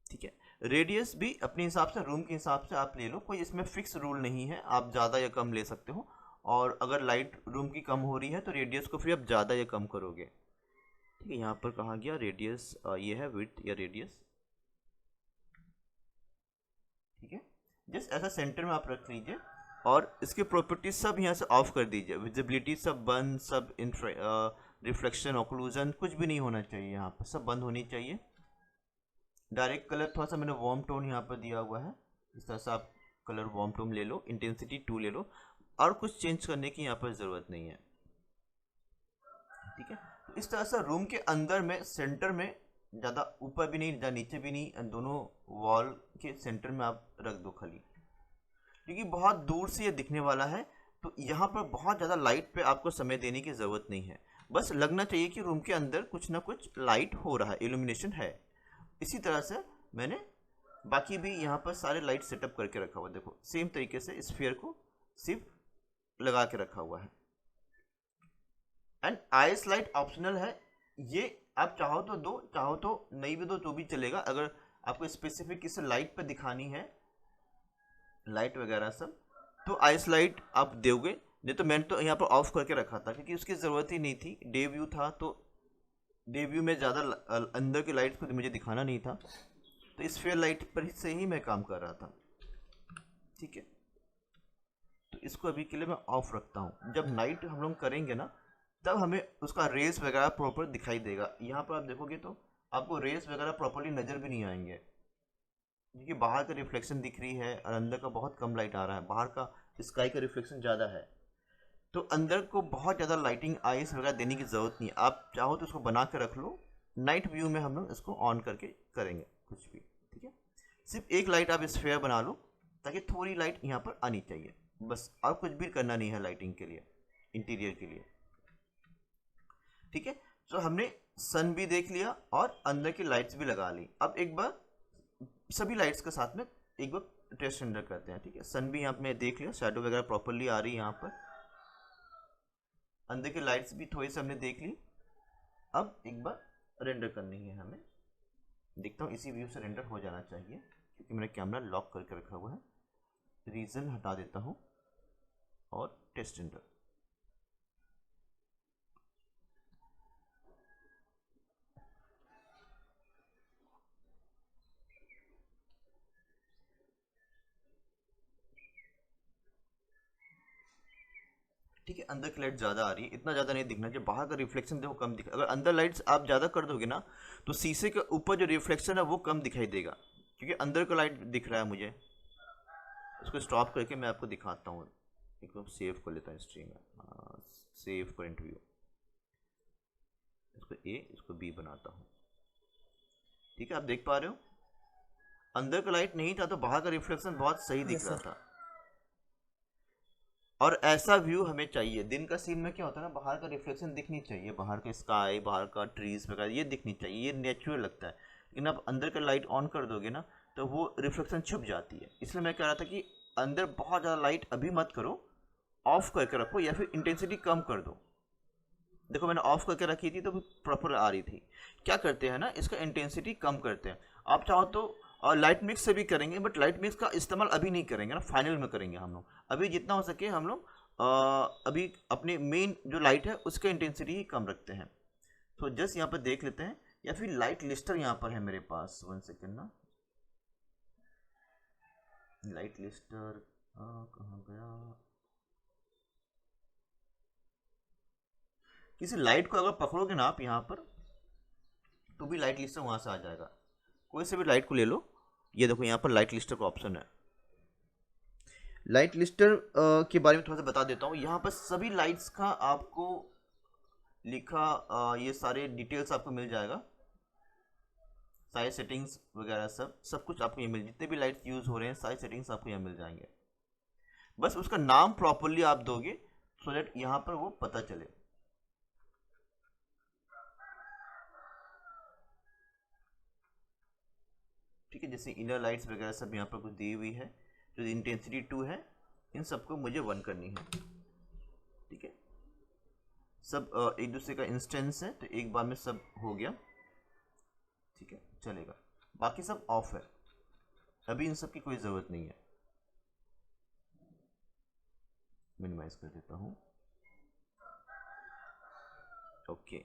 [SPEAKER 1] ठीक है, रेडियस भी अपने हिसाब से, रूम के हिसाब से आप ले लो, कोई इसमें फिक्स रूल नहीं है, आप ज़्यादा या कम ले सकते हो। और अगर लाइट रूम की कम हो रही है तो रेडियस को फिर आप ज़्यादा या कम करोगे। ठीक है, यहाँ पर कहाँ गया रेडियस, ये है विड्थ या रेडियस। ठीक है, जस्ट ऐसा सेंटर में आप रख लीजिए और इसके प्रॉपर्टीज सब यहाँ से ऑफ कर दीजिए। विजिबिलिटी सब बंद, सब रिफ्लेक्शन ऑक्लूजन कुछ भी नहीं होना चाहिए, यहाँ पर सब बंद होनी चाहिए। डायरेक्ट कलर थोड़ा सा मैंने वार्म टोन यहाँ पर दिया हुआ है, इस तरह से आप कलर वार्म टोन ले लो, इंटेंसिटी 2 ले लो, और कुछ चेंज करने की यहाँ पर ज़रूरत नहीं है। ठीक है, तो इस तरह से रूम के अंदर में सेंटर में, ज़्यादा ऊपर भी नहीं ज़्यादा नीचे भी नहीं, दोनों वॉल के सेंटर में आप रख दो खाली, क्योंकि बहुत दूर से ये दिखने वाला है। तो यहाँ पर बहुत ज़्यादा लाइट पे आपको समय देने की ज़रूरत नहीं है, बस लगना चाहिए कि रूम के अंदर कुछ ना कुछ लाइट हो रहा है, इल्यूमिनेशन है। इसी तरह से मैंने बाकी भी यहाँ पर सारे लाइट सेटअप करके रखा हुआ है। देखो सेम तरीके से स्फीयर को सिर्फ लगा के रखा हुआ है। एंड आइस लाइट ऑप्शनल है, ये आप चाहो तो दो, चाहो तो नहीं भी दो तो भी चलेगा। अगर आपको स्पेसिफिक किसी लाइट पे दिखानी है लाइट वगैरह सब, तो आइस लाइट आप दोगे। नहीं तो मैंने तो यहाँ पर ऑफ करके रखा था क्योंकि उसकी ज़रूरत ही नहीं थी, डे व्यू था, तो डे व्यू में ज़्यादा अंदर की लाइट को मुझे दिखाना नहीं था, तो इस फेयर लाइट पर से ही मैं काम कर रहा था। ठीक है, तो इसको अभी के लिए मैं ऑफ रखता हूँ। जब नाइट हम लोग करेंगे ना, तब हमें उसका रेस वगैरह प्रॉपर दिखाई देगा। यहाँ पर आप देखोगे तो आपको रेस वगैरह प्रॉपरली नज़र भी नहीं आएंगे, क्योंकि बाहर का रिफ्लेक्शन दिख रही है और अंदर का बहुत कम लाइट आ रहा है, बाहर का स्काई का रिफ्लेक्शन ज़्यादा है, तो अंदर को बहुत ज़्यादा लाइटिंग आइस वगैरह देने की ज़रूरत नहीं है। आप चाहो तो इसको बना के रख लो, नाइट व्यू में हम लोग इसको ऑन करके करेंगे कुछ भी। ठीक है, सिर्फ एक लाइट आप स्फेयर बना लो ताकि थोड़ी लाइट यहाँ पर आनी चाहिए, बस, और कुछ भी करना नहीं है लाइटिंग के लिए, इंटीरियर के लिए। ठीक है, तो हमने सन भी देख लिया और अंदर की लाइट्स भी लगा ली। अब एक बार सभी लाइट्स के साथ में एक बार टेस्ट रेंडर करते हैं। ठीक है, सन भी यहाँ पे मैं देख लिया, शैडो वगैरह प्रॉपरली आ रही है यहाँ पर, अंदर की लाइट्स भी थोड़ी सी हमने देख ली। अब एक बार रेंडर करनी है हमें, देखता हूँ इसी व्यू से रेंडर हो जाना चाहिए, क्योंकि मैंने कैमरा लॉक करके रखा हुआ है। रीजन हटा देता हूँ और टेस्ट रेंडर। ठीक है, अंदर की लाइट ज़्यादा आ रही है, इतना ज़्यादा नहीं दिखना चाहिए, बाहर का रिफ्लेक्शन देखो कम दिख, अगर अंदर लाइट्स आप ज़्यादा कर दोगे ना तो शीशे के ऊपर जो रिफ्लेक्शन है वो कम दिखाई देगा, क्योंकि अंदर का लाइट दिख रहा है मुझे। इसको स्टॉप करके मैं आपको दिखाता हूँ, एक बार सेव कर लेता हूँ स्ट्रीम में, सेव करंट व्यू, इसको ए इसको बी बनाता हूँ। ठीक है, आप देख पा रहे हो अंदर का लाइट नहीं था तो बाहर का रिफ्लेक्शन बहुत सही दिख
[SPEAKER 2] यस
[SPEAKER 1] रहा
[SPEAKER 2] सर।
[SPEAKER 1] था। और ऐसा व्यू हमें चाहिए, दिन का सीन में क्या होता है ना, बाहर का रिफ्लेक्शन दिखनी चाहिए, बाहर का स्काई, बाहर का ट्रीज वगैरह ये दिखनी चाहिए, ये नेचुरल लगता है। लेकिन आप अंदर का लाइट ऑन कर दोगे ना तो वो रिफ्लेक्शन छुप जाती है। इसलिए मैं कह रहा था कि अंदर बहुत ज़्यादा लाइट अभी मत करो, ऑफ करके रखो या फिर इंटेंसिटी कम कर दो। देखो मैंने ऑफ करके रखी थी तो प्रॉपर आ रही थी। क्या करते हैं ना, इसका इंटेंसिटी कम करते हैं। आप चाहो तो और लाइट मिक्स से भी करेंगे, बट लाइट मिक्स का इस्तेमाल अभी नहीं करेंगे ना, फाइनल में करेंगे हम लोग। अभी जितना हो सके हम लोग अभी अपने मेन जो लाइट है उसका इंटेंसिटी ही कम रखते हैं। तो जस्ट यहाँ पर देख लेते हैं, या फिर लाइट लिस्टर यहाँ पर है मेरे पास, 1 सेकेंड ना, लाइट लिस्टर कहाँ गया। किसी लाइट को अगर पकड़ोगे ना आप यहाँ पर तो भी लाइट लिस्टर वहाँ से आ जाएगा, कोई से भी लाइट को ले लो। ये देखो यहाँ पर लाइट लिस्टर का ऑप्शन है। लाइट लिस्टर के बारे में थोड़ा सा बता देता हूँ। यहाँ पर सभी लाइट्स का आपको लिखा ये सारे डिटेल्स आपको मिल जाएगा, सारे सेटिंग्स वगैरह सब सब कुछ आपको ये मिल, जितने भी लाइट्स यूज़ हो रहे हैं सारे सेटिंग्स आपको यहाँ मिल जाएंगे। बस उसका नाम प्रॉपरली आप दोगे सो दैट यहाँ पर वो पता चले। ठीक है, जैसे इनर लाइट्स वगैरह सब यहाँ पर कुछ दी हुई है, जो इंटेंसिटी 2 है इन सबको मुझे 1 करनी है। ठीक है, सब एक दूसरे का इंस्टेंस है तो एक बार में सब हो गया। ठीक है, चलेगा, बाकी सब ऑफ है, अभी इन सब की कोई ज़रूरत नहीं है। मिनिमाइज कर देता हूँ। ओके,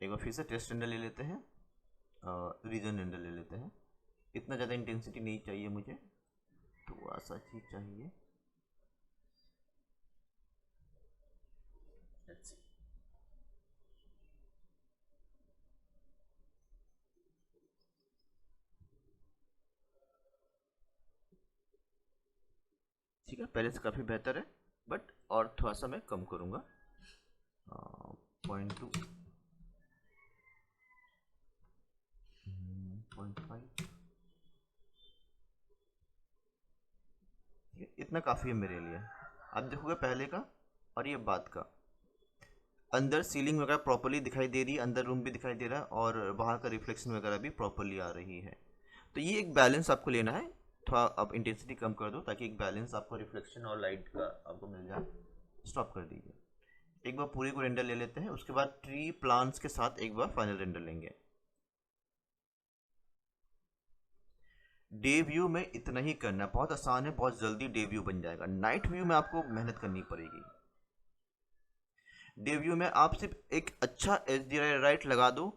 [SPEAKER 1] एक बार फिर से टेस्ट रेंडर ले लेते हैं, रीजन रेंडर ले लेते हैं। इतना ज़्यादा इंटेंसिटी नहीं चाहिए मुझे, थोड़ा सा चीज चाहिए। Let's see. ठीक है, पहले से काफ़ी बेहतर है, बट और थोड़ा सा मैं कम करूँगा, 0.2, 0.5। इतना काफ़ी है मेरे लिए। आप देखोगे पहले का और ये बाद का, अंदर सीलिंग वगैरह प्रॉपर्ली दिखाई दे रही है, अंदर रूम भी दिखाई दे रहा है, और बाहर का रिफ्लेक्शन वगैरह भी प्रॉपर्ली आ रही है। तो ये एक बैलेंस आपको लेना है। थोड़ा आप इंटेंसिटी कम कर दो ताकि एक बैलेंस आपको रिफ्लेक्शन और लाइट का आपको मिल जाए। स्टॉप कर दीजिए। एक बार पूरे को रेंडर ले लेते हैं, उसके बाद ट्री प्लांट्स के साथ एक बार फाइनल रेंडर लेंगे। डे व्यू में इतना ही करना है, बहुत आसान है, बहुत जल्दी डे व्यू बन जाएगा। नाइट व्यू में आपको मेहनत करनी पड़ेगी। डे व्यू में आप सिर्फ एक अच्छा HDRI लाइट लगा दो,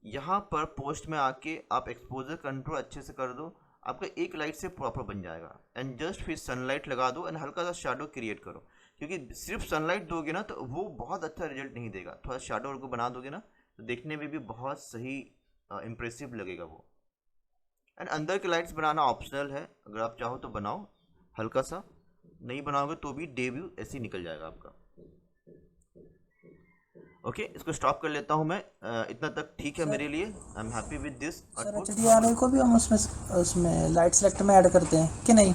[SPEAKER 1] यहाँ पर पोस्ट में आके आप एक्सपोजर कंट्रोल अच्छे से कर दो, आपका एक लाइट से प्रॉपर बन जाएगा। एंड जस्ट फिर सनलाइट लगा दो एंड हल्का सा शेडो क्रिएट करो, क्योंकि सिर्फ सनलाइट दोगे ना तो वो बहुत अच्छा रिजल्ट नहीं देगा। थोड़ा शेडो को बना दोगे ना तो देखने में भी बहुत सही इम्प्रेसिव लगेगा वो। एंड अंदर के लाइट्स बनाना ऑप्शनल है, अगर आप चाहो तो बनाओ हल्का सा, नहीं बनाओगे तो भी डे व्यू ऐसे ही निकल जाएगा आपका। ओके, इसको स्टॉप कर लेता हूँ मैं। इतना तक ठीक है मेरे लिए, I am happy with this.
[SPEAKER 2] Sir HDRI को भी हम उसमें लाइट सेलेक्टर में ऐड करते हैं कि नहीं?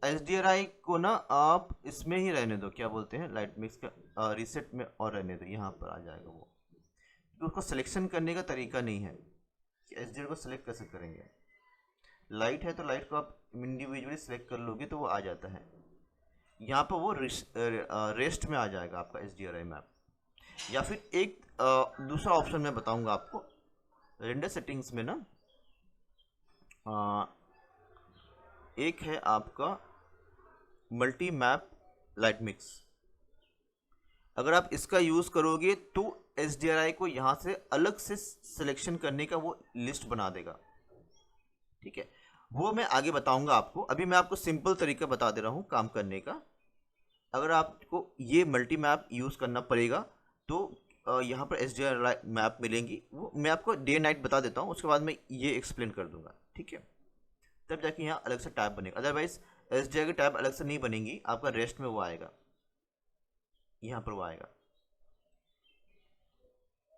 [SPEAKER 1] HDRI को ना आप इसमें ही रहने दो, क्या बोलते हैं, लाइट मिक्स का रीसेट में और रहने दो, यहाँ पर आ जाएगा वो। तो उसको सिलेक्शन करने का तरीका नहीं है कि HDRI को सिलेक्ट कैसे करेंगे। लाइट है तो लाइट को आप इंडिविजुअली सिलेक्ट कर लोगे तो वो आ जाता है, यहाँ पर वो रेस्ट में आ जाएगा आपका HDRI मैप। या फिर एक दूसरा ऑप्शन मैं बताऊंगा आपको, रेंडर सेटिंग्स में ना एक है आपका मल्टी मैप लाइट मिक्स। अगर आप इसका यूज़ करोगे तो HDRI को यहाँ से अलग से सिलेक्शन करने का वो लिस्ट बना देगा। ठीक है, वो मैं आगे बताऊंगा आपको, अभी मैं आपको सिंपल तरीका बता दे रहा हूँ काम करने का। अगर आपको ये मल्टी मैप यूज़ करना पड़ेगा तो यहाँ पर HDRI मैप मिलेंगी, वो मैं आपको डे नाइट बता देता हूँ, उसके बाद मैं ये एक्सप्लेन कर दूंगा। ठीक है, तब जाके यहाँ अलग से टैब बनेगा, अदरवाइज HDRI की टैब अलग से नहीं बनेगी, आपका रेस्ट में वो आएगा, यहाँ पर वो आएगा।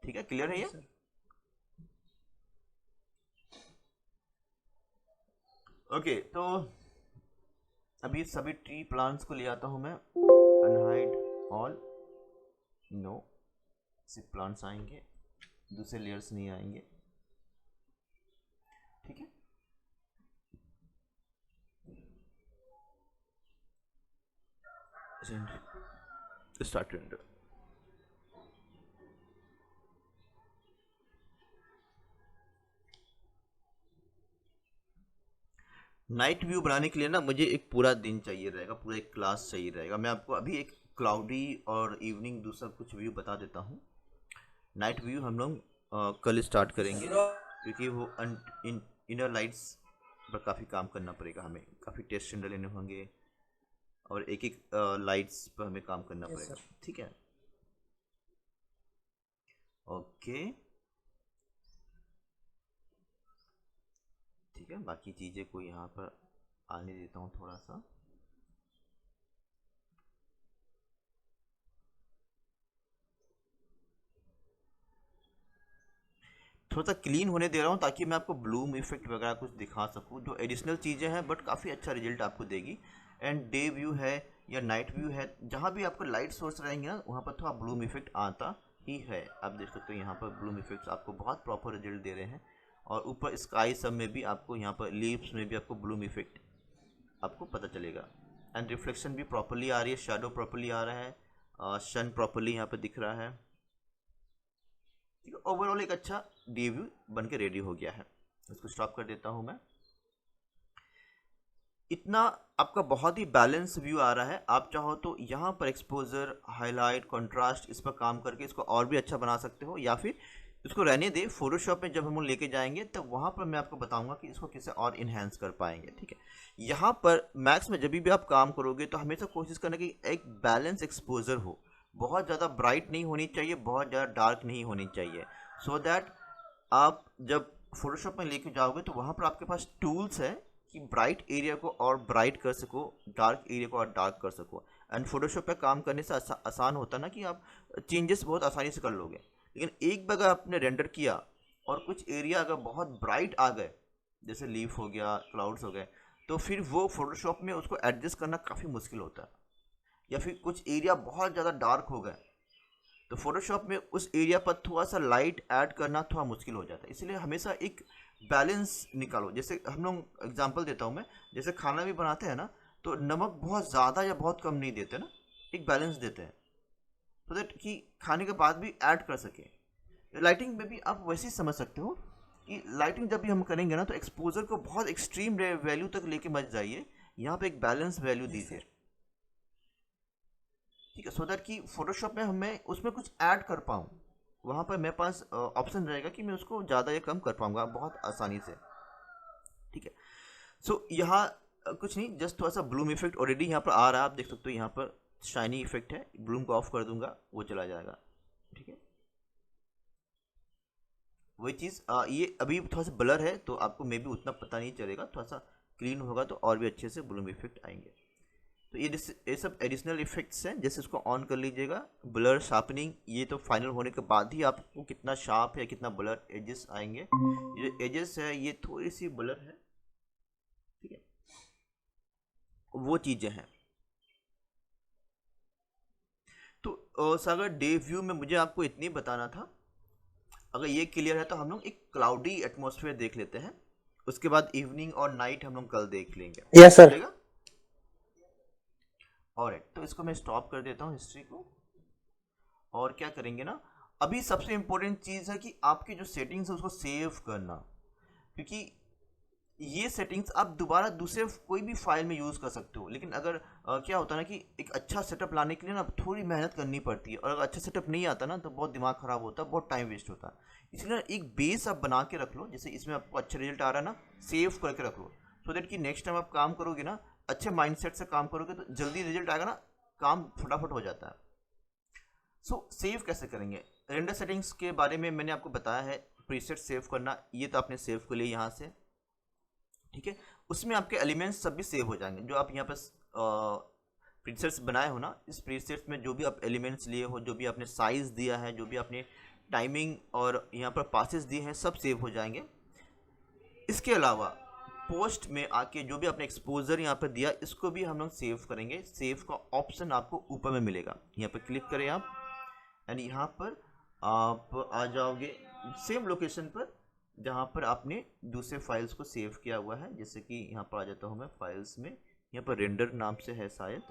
[SPEAKER 1] ठीक है, क्लियर है ये? ओके, तो अभी सभी ट्री प्लांट्स को ले आता हूँ मैं, अनहाइड ऑल, नो, सिर्फ प्लांट्स आएंगे, दूसरे लेयर्स नहीं आएंगे। ठीक है, स्टार्ट रेंडर। नाइट व्यू बनाने के लिए ना मुझे एक पूरा दिन चाहिए रहेगा, पूरा एक क्लास चाहिए रहेगा। मैं आपको अभी एक क्लाउडी और इवनिंग दूसरा कुछ व्यू बता देता हूँ। नाइट व्यू हम लोग कल स्टार्ट करेंगे, क्योंकि वो इनर लाइट्स पर काफ़ी काम करना पड़ेगा हमें, काफ़ी टेस्ट रेंडर लेने होंगे और एक एक लाइट्स पर हमें काम करना पड़ेगा। ठीक है, ओके, ठीक है, बाकी चीज़ें को यहाँ पर आने देता हूँ थोड़ा सा। थोड़ा सा क्लीन होने दे रहा हूँ ताकि मैं आपको ब्लूम इफेक्ट वगैरह कुछ दिखा सकूँ, जो एडिशनल चीज़ें हैं बट काफ़ी अच्छा रिजल्ट आपको देगी। एंड डे व्यू है या नाइट व्यू है, जहाँ भी आपको लाइट सोर्स रहेंगे ना वहाँ पर थोड़ा ब्लूम इफेक्ट आता ही है। आप देख सकते हो यहाँ पर ब्लूम इफेक्ट्स आपको बहुत प्रॉपर रिजल्ट दे रहे हैं, और ऊपर स्काई सब में भी आपको, यहाँ पर लीव्स में भी आपको ब्लूम इफेक्ट आपको पता चलेगा। एंड रिफ्लेक्शन भी प्रॉपरली आ रही है, शेडो प्रॉपरली आ रहा है, सन प्रॉपरली यहाँ पर दिख रहा है। ठीक है, ओवरऑल एक अच्छा डे व्यू बन के रेडी हो गया है। इसको स्टॉप कर देता हूँ मैं। इतना आपका बहुत ही बैलेंस व्यू आ रहा है। आप चाहो तो यहाँ पर एक्सपोजर, हाईलाइट, कंट्रास्ट इस पर काम करके इसको और भी अच्छा बना सकते हो, या फिर इसको रहने दे। फोटोशॉप में जब हम लेके जाएंगे तब वहाँ पर मैं आपको बताऊंगा कि इसको कैसे और इन्हेंस कर पाएंगे। ठीक है, यहाँ पर मैक्स में जब भी आप काम करोगे तो हमेशा कोशिश करना कि एक बैलेंस एक्सपोजर हो। बहुत ज़्यादा ब्राइट नहीं होनी चाहिए, बहुत ज़्यादा डार्क नहीं होनी चाहिए, सो दैट आप जब फोटोशॉप में लेके जाओगे तो वहाँ पर आपके पास टूल्स है कि ब्राइट एरिया को और ब्राइट कर सको, डार्क एरिया को और डार्क कर सको। एंड फोटोशॉप पे काम करने से आसान होता ना कि आप चेंजेस बहुत आसानी से कर लोगे। लेकिन एक बार अगर आपने रेंडर किया और कुछ एरिया अगर बहुत ब्राइट आ गए, जैसे लीफ हो गया, क्लाउड्स हो गए, तो फिर वो फोटोशॉप में उसको एडजस्ट करना काफ़ी मुश्किल होता है। या फिर कुछ एरिया बहुत ज़्यादा डार्क हो गए तो फोटोशॉप में उस एरिया पर थोड़ा सा लाइट ऐड करना थोड़ा मुश्किल हो जाता है। इसलिए हमेशा एक बैलेंस निकालो। जैसे हम लोग एग्जांपल देता हूँ मैं, जैसे खाना भी बनाते हैं ना, तो नमक बहुत ज़्यादा या बहुत कम नहीं देते ना, एक बैलेंस देते हैं तो दैट कि खाने के बाद भी ऐड कर सके। लाइटिंग में भी आप वैसे ही समझ सकते हो कि लाइटिंग जब भी हम करेंगे ना तो एक्सपोजर को बहुत एक्सट्रीम वैल्यू तक लेके मत जाइए, यहाँ पे एक बैलेंस वैल्यू दीजिए। ठीक है, सो दैट कि फोटोशॉप में हमें उसमें कुछ ऐड कर पाऊँ, वहाँ पर मेरे पास ऑप्शन रहेगा कि मैं उसको ज़्यादा या कम कर पाऊँगा बहुत आसानी से। ठीक है, सो यहाँ कुछ नहीं, जस्ट थोड़ा सा ब्लूम इफेक्ट ऑलरेडी यहाँ पर आ रहा है, आप देख सकते हो यहाँ पर शाइनी इफेक्ट है। ब्लूम को ऑफ कर दूंगा, वो चला जाएगा। ठीक है, वही चीज़ ये अभी थोड़ा सा ब्लर है तो आपको मे भी उतना पता नहीं चलेगा, थोड़ा सा क्लीन होगा तो और भी अच्छे से ब्लूम इफेक्ट आएंगे। तो ये सब एडिशनल इफेक्ट्स हैं, जैसे इसको ऑन कर लीजिएगा। ब्लर, शार्पनिंग, ये तो फाइनल होने के बाद ही आपको कितना शार्प है, कितना ब्लर एजेस आएंगे। ये जो एजेस है ये थोड़ी सी ब्लर है, ठीक है, वो चीज़ें हैं। तो सागर डे व्यू में मुझे आपको इतनी बताना था। अगर ये क्लियर है तो हम लोग एक क्लाउडी एटमॉस्फेयर देख लेते हैं, उसके बाद इवनिंग और नाइट हम लोग कल देख लेंगे।
[SPEAKER 2] Yes sir.
[SPEAKER 1] चलेगा? और तो इसको मैं स्टॉप कर देता हूँ हिस्ट्री को। और क्या करेंगे ना, अभी सबसे इम्पोर्टेंट चीज़ है कि आपकी जो सेटिंग्स है उसको सेव करना, क्योंकि ये सेटिंग्स आप दोबारा दूसरे कोई भी फाइल में यूज़ कर सकते हो। लेकिन अगर क्या होता है ना कि एक अच्छा सेटअप लाने के लिए ना थोड़ी मेहनत करनी पड़ती है, और अगर अच्छा सेटअप नहीं आता ना तो बहुत दिमाग ख़राब होता है, बहुत टाइम वेस्ट होता है। इसलिए ना एक बेस आप बना के रख लो, जैसे इसमें आपको अच्छा रिजल्ट आ रहा है ना, सेव करके रख लो, सो दैट कि नेक्स्ट टाइम आप काम करोगे ना, अच्छे माइंडसेट से काम करोगे तो जल्दी रिजल्ट आएगा ना, काम फटाफट हो जाता है। सो सेव कैसे करेंगे? रेंडर सेटिंग्स के बारे में मैंने आपको बताया है, प्रीसेट सेव करना, ये तो आपने सेव कर लिया यहाँ से। ठीक है, उसमें आपके एलिमेंट्स सब भी सेव हो जाएंगे, जो आप यहाँ पर प्रीसेट्स बनाए हो ना, इस प्रीसेट्स में जो भी आप एलिमेंट्स लिए हो, जो भी आपने साइज दिया है, जो भी आपने टाइमिंग और यहाँ पर पासेस दिए हैं, सब सेव हो जाएंगे। इसके अलावा पोस्ट में आके जो भी आपने एक्सपोजर यहाँ पर दिया, इसको भी हम लोग सेव करेंगे। सेव का ऑप्शन आपको ऊपर में मिलेगा, यहाँ पर क्लिक करें आप, एंड यहाँ पर आप आ जाओगे सेम लोकेशन पर जहाँ पर आपने दूसरे फाइल्स को सेव किया हुआ है। जैसे कि यहाँ पर आ जाता हूँ मैं फाइल्स में, यहाँ पर रेंडर नाम से है शायद,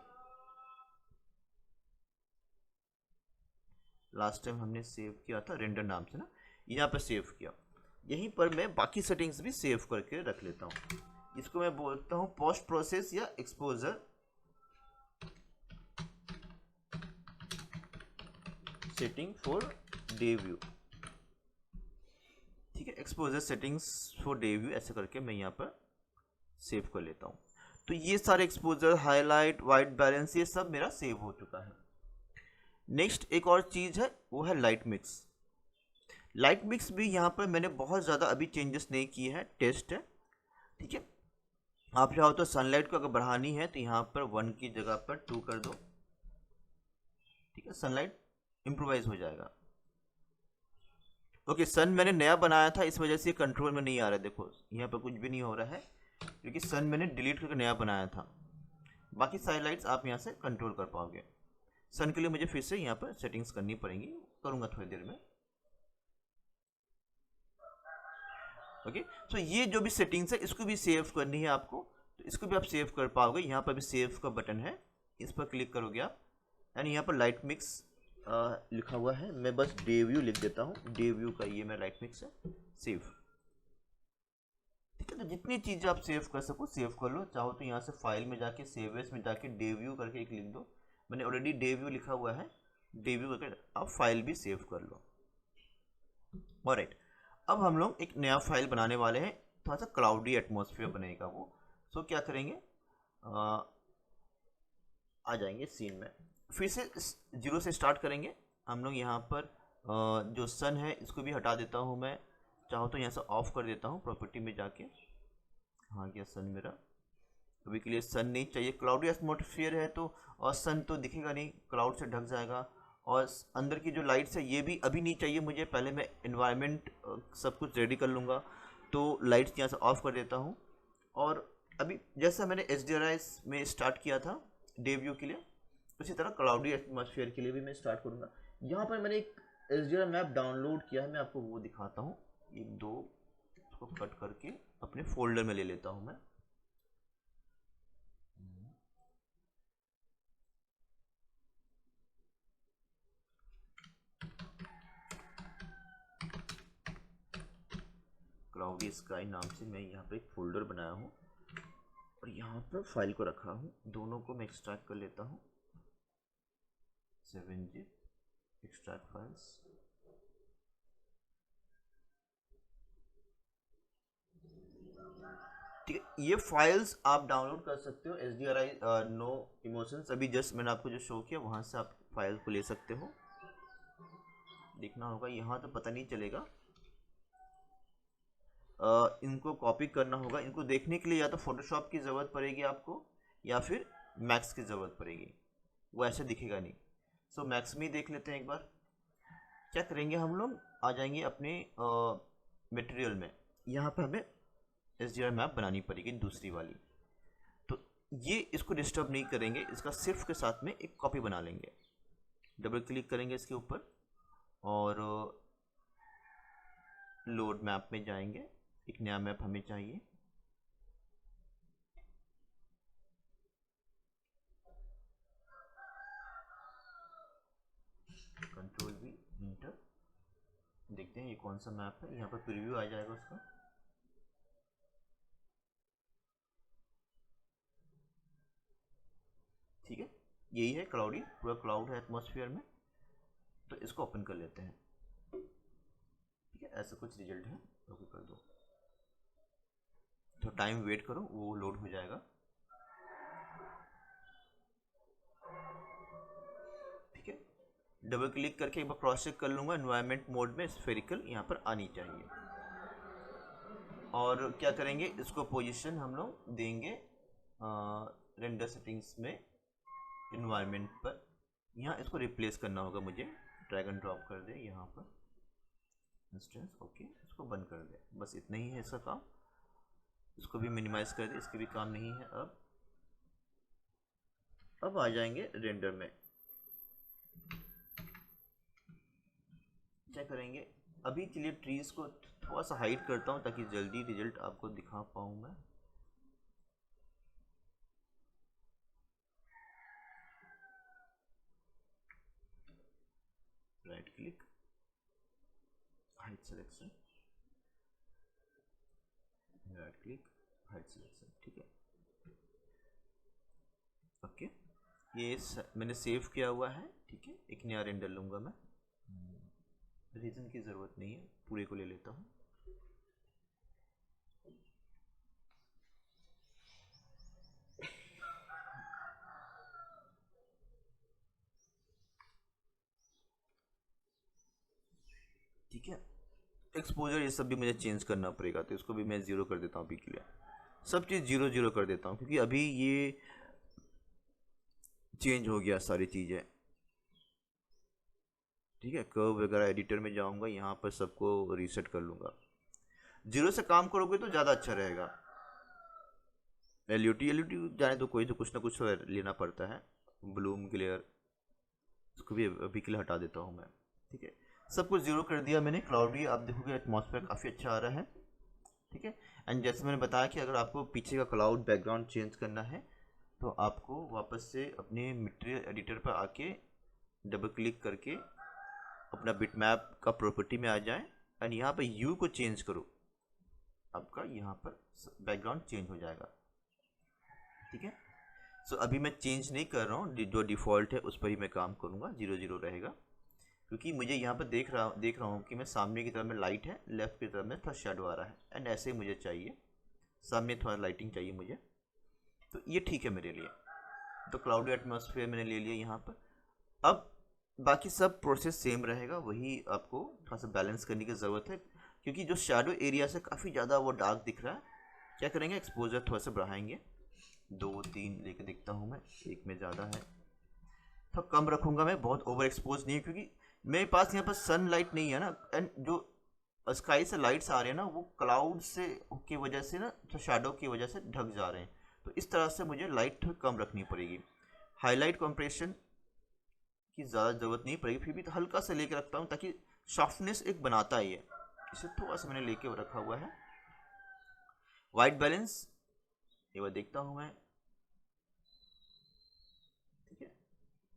[SPEAKER 1] लास्ट टाइम हमने सेव किया था रेंडर नाम से ना, यहाँ पर सेव किया। यहीं पर मैं बाकी सेटिंग्स भी सेव करके रख लेता हूँ। इसको मैं बोलता हूँ पोस्ट प्रोसेस या exposure setting for day view. ठीक है, exposure settings for day view ऐसे करके मैं यहाँ पर सेव कर लेता हूँ। तो ये सारे एक्सपोजर, हाईलाइट, वाइट बैलेंस, ये सब मेरा सेव हो चुका है। नेक्स्ट एक और चीज़ है, वो है लाइट मिक्स। लाइट मिक्स भी यहाँ पर मैंने बहुत ज़्यादा अभी चेंजेस नहीं किए हैं, टेस्ट है। ठीक है, आप चाहो तो सनलाइट को अगर बढ़ानी है तो यहाँ पर 1 की जगह पर 2 कर दो। ठीक है, सनलाइट इम्प्रोवाइज हो जाएगा। ओके, सन मैंने नया बनाया था, इस वजह से कंट्रोल में नहीं आ रहा है। देखो यहाँ पर कुछ भी नहीं हो रहा है, क्योंकि सन मैंने डिलीट करके नया बनाया था। बाकी सारी लाइट्स आप यहाँ से कंट्रोल कर पाओगे। सन के लिए मुझे फिर से यहाँ पर सेटिंग्स करनी पड़ेंगी, करूँगा थोड़ी देर में। ओके, तो ये जो भी सेटिंग्स है इसको भी सेव करनी है आपको, तो इसको भी आप सेव कर पाओगे। यहाँ पर भी सेव का बटन है, इस पर क्लिक करोगे आप, यानी यहाँ पर लाइट मिक्स लिखा हुआ है। मैं बस डे व्यू लिख देता हूँ, डे व्यू का ये मेरा लाइट मिक्स है, सेव। ठीक है। तो जितनी चीज़ें आप सेव कर सको सेव कर लो। चाहो तो यहाँ से फाइल में जाके सेव एज में जाके डेव्यू करके एक लिख दो। मैंने ऑलरेडी डेव्यू लिखा हुआ है, डेव्यू करके आप फाइल भी सेव कर लो। ऑलराइट, अब हम लोग एक नया फाइल बनाने वाले हैं, थोड़ा सा क्लाउडी एटमॉस्फेयर बनेगा वो। सो क्या करेंगे, आ जाएंगे सीन में, फिर से जीरो से स्टार्ट करेंगे हम लोग। यहाँ पर जो सन है इसको भी हटा देता हूँ मैं, चाहो तो यहाँ से ऑफ कर देता हूँ प्रॉपर्टी में जाके। हाँ गया सन मेरा, अभी के लिए सन नहीं चाहिए। क्लाउडी एटमॉस्फेयर है तो और सन तो दिखेगा नहीं, क्लाउड से ढक जाएगा। और अंदर की जो लाइट्स है ये भी अभी नहीं चाहिए मुझे, पहले मैं इन्वायरमेंट सब कुछ रेडी कर लूँगा। तो लाइट्स यहाँ से ऑफ कर देता हूँ। और अभी जैसा मैंने HDRI में स्टार्ट किया था डे व्यू के लिए, उसी तरह क्लाउडी एटमॉस्फेयर के लिए भी मैं स्टार्ट करूँगा। यहाँ पर मैंने एक HDRI मैप डाउनलोड किया है, मैं आपको वो दिखाता हूँ। एक दो इसको कट करके अपने फोल्डर में ले लेता हूँ मैं। क्लाउडी स्काई नाम से मैं यहाँ पे एक फोल्डर बनाया हूँ और यहाँ पर फाइल को रखा हूँ। दोनों को मैं एक्सट्रैक्ट कर लेता हूँ, 7zip एक्सट्रैक्ट फाइल्स। ठीक है, ये फाइल्स आप डाउनलोड कर सकते हो HDRI नो इमोशंस। अभी जस्ट मैंने आपको जो शो किया वहाँ से आप फाइल को ले सकते हो। देखना होगा यहाँ तो पता नहीं चलेगा, इनको कॉपी करना होगा। इनको देखने के लिए या तो फोटोशॉप की ज़रूरत पड़ेगी आपको या फिर मैक्स की ज़रूरत पड़ेगी, वो ऐसे दिखेगा नहीं। सो मैक्स में ही देख लेते हैं एक बार। क्या करेंगे हम लोग, आ जाएंगे अपने मटेरियल में। यहाँ पर हमें HDRI मैप बनानी पड़ेगी दूसरी वाली। तो ये इसको डिस्टर्ब नहीं करेंगे, इसका सिर्फ के साथ में एक कॉपी बना लेंगे। डबल क्लिक करेंगे इसके ऊपर और लोड मैप में जाएंगे। एक नया मैप हमें चाहिए, कंट्रोल V इंटर। देखते हैं ये कौन सा मैप है, यहाँ पर प्रीव्यू आ जाएगा उसका। ठीक है, यही है क्लाउडी, पूरा क्लाउड है एटमॉस्फेयर में। तो इसको ओपन कर लेते हैं। ठीक है, ऐसा कुछ रिजल्ट है, ओके कर दो। तो टाइम वेट करो, वो लोड हो जाएगा। ठीक है, डबल क्लिक करके एक बार क्रॉस चेक कर लूँगा। एनवायरनमेंट मोड में स्फेरिकल यहाँ पर आनी चाहिए। और क्या करेंगे, इसको पोजीशन हम लोग देंगे रेंडर सेटिंग्स में इन्वायरमेंट पर। यहाँ इसको रिप्लेस करना होगा मुझे, ड्रैग एंड ड्रॉप कर दे यहाँ पर इंस्टेंस। ओके, इसको बंद कर दे, बस इतना ही है इसका काम। इसको भी मिनिमाइज कर दे, इसके भी काम नहीं है। अब आ जाएंगे रेंडर में। क्या करेंगे, अभी के लिए ट्रीज को थोड़ा सा हाइड करता हूँ ताकि जल्दी रिजल्ट आपको दिखा पाऊँ मैं। Right click, hide selection, right click, hide selection. ठीक है, ओके, ये मैंने सेव किया हुआ है। ठीक है, एक नया रेंडर लूँगा मैं, रीजन की ज़रूरत नहीं है, पूरे को ले लेता हूँ। ठीक है, एक्सपोजर ये सब भी मुझे चेंज करना पड़ेगा, तो इसको भी मैं ज़ीरो कर देता हूँ अभी के लिए। सब चीज़ ज़ीरो ज़ीरो कर देता हूँ क्योंकि अभी ये चेंज हो गया सारी चीज़ें। ठीक है, कर्व वगैरह एडिटर में जाऊँगा, यहाँ पर सबको रीसेट कर लूँगा। जीरो से काम करोगे तो ज़्यादा अच्छा रहेगा। एल यू टी जाने तो कोई तो कुछ ना कुछ तो लेना पड़ता है। ब्लूम ग्लेयर, इसको भी अभी के लिए हटा देता हूँ मैं। ठीक है, सब कुछ ज़ीरो कर दिया मैंने। क्लाउडी आप देखोगे एटमॉस्फेयर काफ़ी अच्छा आ रहा है। ठीक है, एंड जैसे मैंने बताया कि अगर आपको पीछे का क्लाउड बैकग्राउंड चेंज करना है तो आपको वापस से अपने मटेरियल एडिटर पर आके डबल क्लिक करके अपना बिटमैप का प्रॉपर्टी में आ जाए एंड यहाँ पर यू को चेंज करो। आपका यहाँ पर बैकग्राउंड चेंज हो जाएगा। ठीक है, सो अभी मैं चेंज नहीं कर रहा हूँ, जो डिफ़ॉल्ट है उस पर ही मैं काम करूँगा, 0 0 रहेगा, क्योंकि मुझे यहाँ पर देख रहा हूँ कि मैं सामने की तरफ में लाइट है, लेफ्ट की तरफ में थोड़ा शेडो आ रहा है, एंड ऐसे ही मुझे चाहिए, सामने थोड़ा लाइटिंग चाहिए मुझे, तो ये ठीक है मेरे लिए। तो क्लाउडी एटमॉस्फेयर मैंने ले लिया यहाँ पर। अब बाकी सब प्रोसेस सेम रहेगा, वही आपको थोड़ा सा बैलेंस करने की ज़रूरत है, क्योंकि जो शैडो एरिया से काफ़ी ज़्यादा वो डार्क दिख रहा है। क्या करेंगे, एक्सपोजर थोड़ा सा बढ़ाएंगे, 2 3 लेके देखता हूँ मैं, एक में ज़्यादा है, थोड़ा कम रखूँगा मैं, बहुत ओवर एक्सपोज नहीं है, क्योंकि मेरे पास यहाँ पर सन लाइट नहीं है ना, एंड जो स्काई से लाइट्स आ रहे हैं ना वो क्लाउड से की वजह से ना, तो शैडो की वजह से ढक जा रहे हैं, तो इस तरह से मुझे लाइट थोड़ी कम रखनी पड़ेगी। हाईलाइट कंप्रेशन की ज़्यादा ज़रूरत नहीं पड़ेगी, फिर भी तो हल्का सा लेके रखता हूँ, ताकि सॉफ्टनेस एक बनाता है ये, इसे थोड़ा सा मैंने लेके रखा हुआ है। वाइट बैलेंस एक बार देखता हूँ मैं, ठीक है,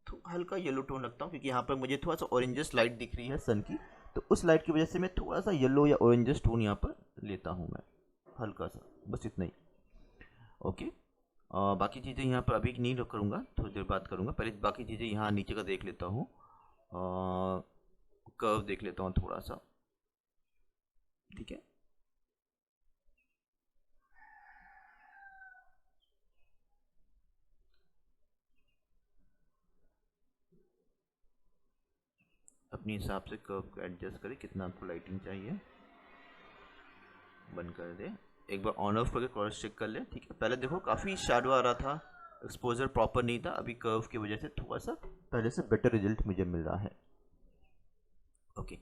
[SPEAKER 1] तो हल्का येलो टोन रखता हूँ, क्योंकि यहाँ पर मुझे थोड़ा सा ऑरेंजस लाइट दिख रही है सन की, तो उस लाइट की वजह से मैं थोड़ा सा येलो या ऑरेंजस टोन यहाँ पर लेता हूँ मैं, हल्का सा, बस इतना ही। ओके, बाकी चीज़ें यहाँ पर अभी नहीं करूँगा, थोड़ी देर बात करूँगा, पहले बाकी चीज़ें यहाँ नीचे का देख लेता हूँ, कर्व देख लेता हूँ थोड़ा सा। ठीक है, अपने हिसाब से कर्व को एडजस्ट करें, कितना आपको लाइटिंग चाहिए, बंद कर दे, एक बार ऑन ऑफ करके क्रॉस चेक कर ले। ठीक है, पहले देखो काफ़ी शैडो आ रहा था, एक्सपोजर प्रॉपर नहीं था, अभी कर्व की वजह से थोड़ा सा पहले से बेटर रिजल्ट मुझे मिल रहा है। ओके,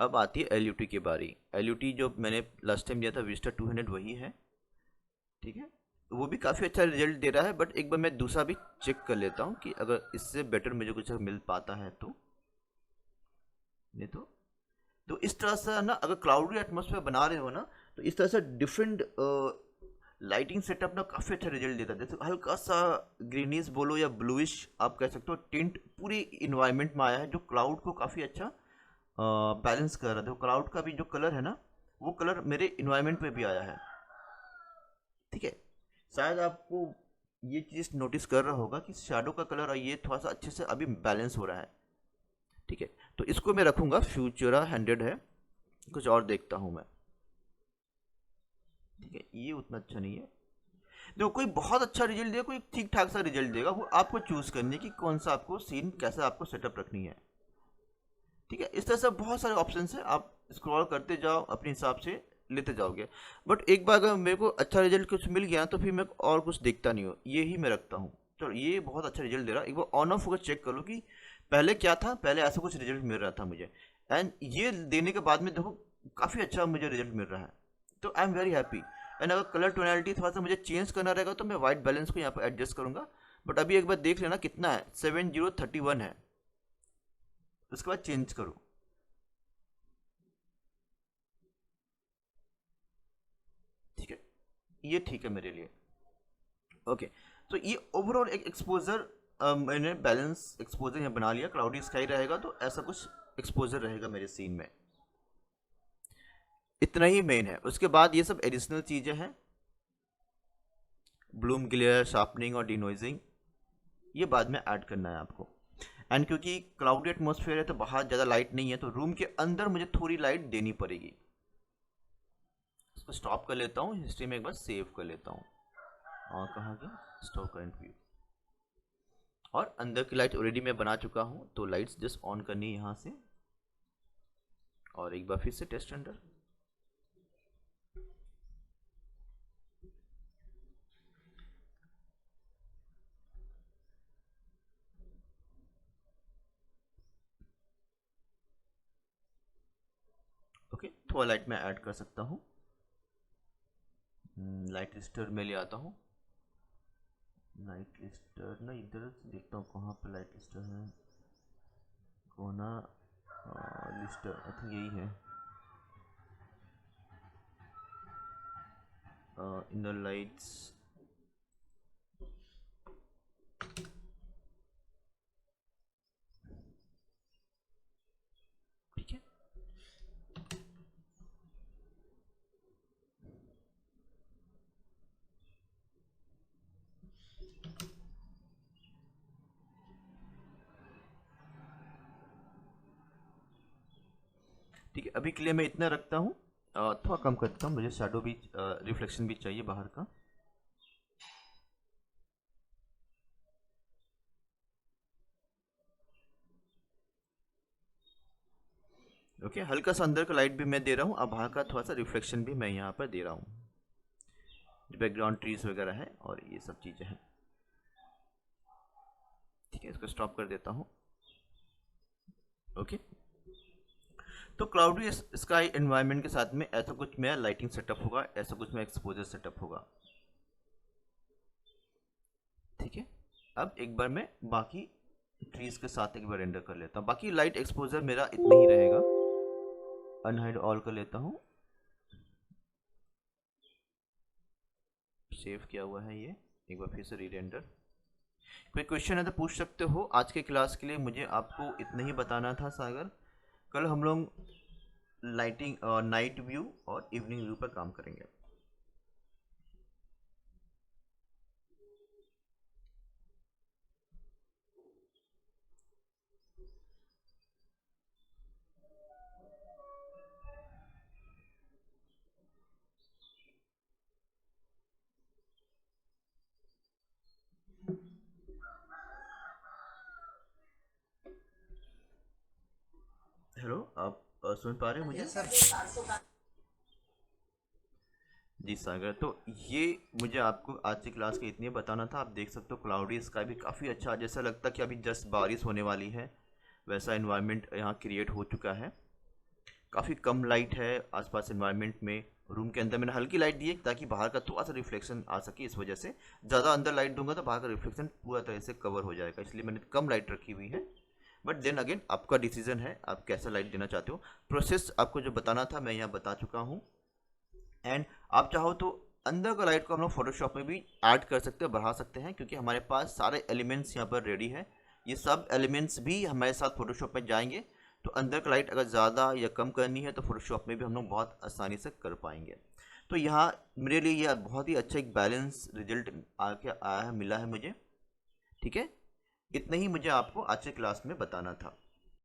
[SPEAKER 1] अब आती है एल की बारी। एल जो मैंने लास्ट टाइम दिया था विस्टा 200 वही है। ठीक है, तो वो भी काफ़ी अच्छा रिजल्ट दे रहा है, बट एक बार मैं दूसरा भी चेक कर लेता हूँ कि अगर इससे बेटर मुझे कुछ मिल पाता है तो, नहीं तो इस तरह से ना, अगर क्लाउडी एटमॉस्फेयर बना रहे हो ना, तो इस तरह से डिफरेंट लाइटिंग सेटअप ना काफ़ी अच्छा रिजल्ट देता है। जैसे हल्का सा ग्रीनिश बोलो या ब्लूइश आप कह सकते हो, टिंट पूरी इन्वायरमेंट में आया है, जो क्लाउड को काफ़ी अच्छा बैलेंस कर रहा था। क्लाउड का भी जो कलर है ना, वो कलर मेरे इन्वायरमेंट में भी आया है। ठीक है, शायद आपको ये चीज़ नोटिस कर रहा होगा कि शैडो का कलर और ये थोड़ा सा अच्छे से अभी बैलेंस हो रहा है। ठीक है, तो इसको मैं रखूँगा, फ्यूचरा 100 है, कुछ और देखता हूँ मैं। ठीक है, ये उतना अच्छा नहीं है, देखो कोई बहुत अच्छा रिजल्ट देगा, कोई ठीक ठाक सा रिजल्ट देगा, वो आपको चूज़ करनी है कि कौन सा आपको सीन कैसा आपको सेटअप रखनी है। ठीक है, इस तरह से बहुत सारे ऑप्शन है, आप स्क्रॉल करते जाओ, अपने हिसाब से लेते जाओगे, बट एक बार अगर मेरे को अच्छा रिजल्ट कुछ मिल गया तो फिर मैं और कुछ देखता नहीं हूँ, ये ही मैं रखता हूँ। चलो, ये बहुत अच्छा रिजल्ट दे रहा है, एक बार ऑन ऑफ होकर चेक कर लो कि पहले क्या था, पहले ऐसा कुछ रिजल्ट मिल रहा था मुझे, एंड ये देने के बाद में देखो काफ़ी अच्छा मुझे रिजल्ट मिल रहा है, तो I am very happy. And अगर कलर टोनैलिटी थोड़ा सा मुझे चेंज करना रहेगा तो मैं वाइट बैलेंस को यहाँ पर एडजस्ट करूँगा, बट अभी एक बार देख लेना कितना है, 7031 है, उसके बाद चेंज करो। ठीक है, ये ठीक है मेरे लिए। ओके, तो ये ओवरऑल एक एक्सपोजर मैंने बैलेंस एक्सपोजर यहाँ बना लिया, क्लाउडी स्काई रहेगा तो ऐसा कुछ एक्सपोजर रहेगा मेरे सीन में, इतना ही मेन है। उसके बाद ये सब एडिशनल चीज़ें हैं, ब्लूम ग्लेयर, शार्पनिंग और डिनोइजिंग, ये बाद में ऐड करना है आपको। एंड क्योंकि क्लाउडी एटमॉस्फेयर है तो बाहर ज़्यादा लाइट नहीं है, तो रूम के अंदर मुझे थोड़ी लाइट देनी पड़ेगी। इसको स्टॉप कर लेता हूँ, हिस्ट्री में एक बार सेव कर लेता हूँ, और कहाँ गया, स्टॉप करंट व्यू, और अंदर की लाइट ऑलरेडी मैं बना चुका हूँ, तो लाइट्स जस्ट ऑन करनी है यहाँ से, और एक बार फिर से टेस्ट अंडर। ओके, थोड़ा लाइट मैं ऐड कर सकता हूँ, लाइट लिस्टर में ले आता हूँ, लाइट लिस्टर ना इधर देखता हूँ कहाँ पर लाइट लिस्टर है, कोना लिस्टर, आई थिंक यही है, इनर लाइट्स, ठीक है। ठीक है, अभी के लिए मैं इतना रखता हूँ, थोड़ा कम करता हूँ, मुझे शैडो भी रिफ्लेक्शन भी चाहिए बाहर का। ओके, हल्का सा अंदर का लाइट भी मैं दे रहा हूँ, अब बाहर का थोड़ा सा रिफ्लेक्शन भी मैं यहाँ पर दे रहा हूँ, बैकग्राउंड ट्रीज वगैरह है और ये सब चीज़ें हैं। ठीक है, इसको स्टॉप कर देता हूँ। ओके, तो क्लाउडी स्काई एनवायरनमेंट के साथ में ऐसा कुछ मेरा लाइटिंग सेटअप होगा, ऐसा कुछ मेरा एक्सपोजर सेटअप होगा। ठीक है, अब एक बार मैं बाकी ट्रीज के साथ एक बार रेंडर कर लेता हूँ। बाकी लाइट एक्सपोजर मेरा इतना ही रहेगा, अनहाइड ऑल कर लेता हूँ, सेव किया हुआ है ये, एक बार फिर से री रेंडर। कोई क्वेश्चन है तो पूछ सकते हो। आज के क्लास के लिए मुझे आपको इतना ही बताना था सागर। कल हम लोग लाइटिंग नाइट व्यू और इवनिंग व्यू पर काम करेंगे। हेलो, आप सुन पा रहे हैं मुझे? जी सागर, तो ये मुझे आपको आज की क्लास के इतने बताना था। आप देख सकते हो क्लाउडी स्काई भी काफ़ी अच्छा, जैसा लगता कि अभी जस्ट बारिश होने वाली है वैसा इन्वायरमेंट यहाँ क्रिएट हो चुका है। काफ़ी कम लाइट है आसपास इन्वायरमेंट में। रूम के अंदर मैंने हल्की लाइट दी है ताकि बाहर का थोड़ा सा रिफ्लेक्शन आ सके, इस वजह से। ज़्यादा अंदर लाइट दूंगा तो बाहर का रिफ्लेक्शन पूरा तरह से कवर हो जाएगा, इसलिए मैंने कम लाइट रखी हुई है। बट देन अगेन आपका डिसीजन है, आप कैसा लाइट देना चाहते हो। प्रोसेस आपको जो बताना था मैं यहाँ बता चुका हूँ। एंड आप चाहो तो अंदर का लाइट को हम लोग फोटोशॉप में भी ऐड कर सकते हैं, बढ़ा सकते हैं, क्योंकि हमारे पास सारे एलिमेंट्स यहाँ पर रेडी है। ये सब एलिमेंट्स भी हमारे साथ फोटोशॉप में जाएंगे, तो अंदर का लाइट अगर ज़्यादा या कम करनी है तो फोटोशॉप में भी हम लोग बहुत आसानी से कर पाएंगे। तो यहाँ मेरे लिए यह बहुत ही अच्छा एक बैलेंस रिजल्ट आके आया है, मिला है मुझे। ठीक है, इतना ही मुझे आपको आज के क्लास में बताना था।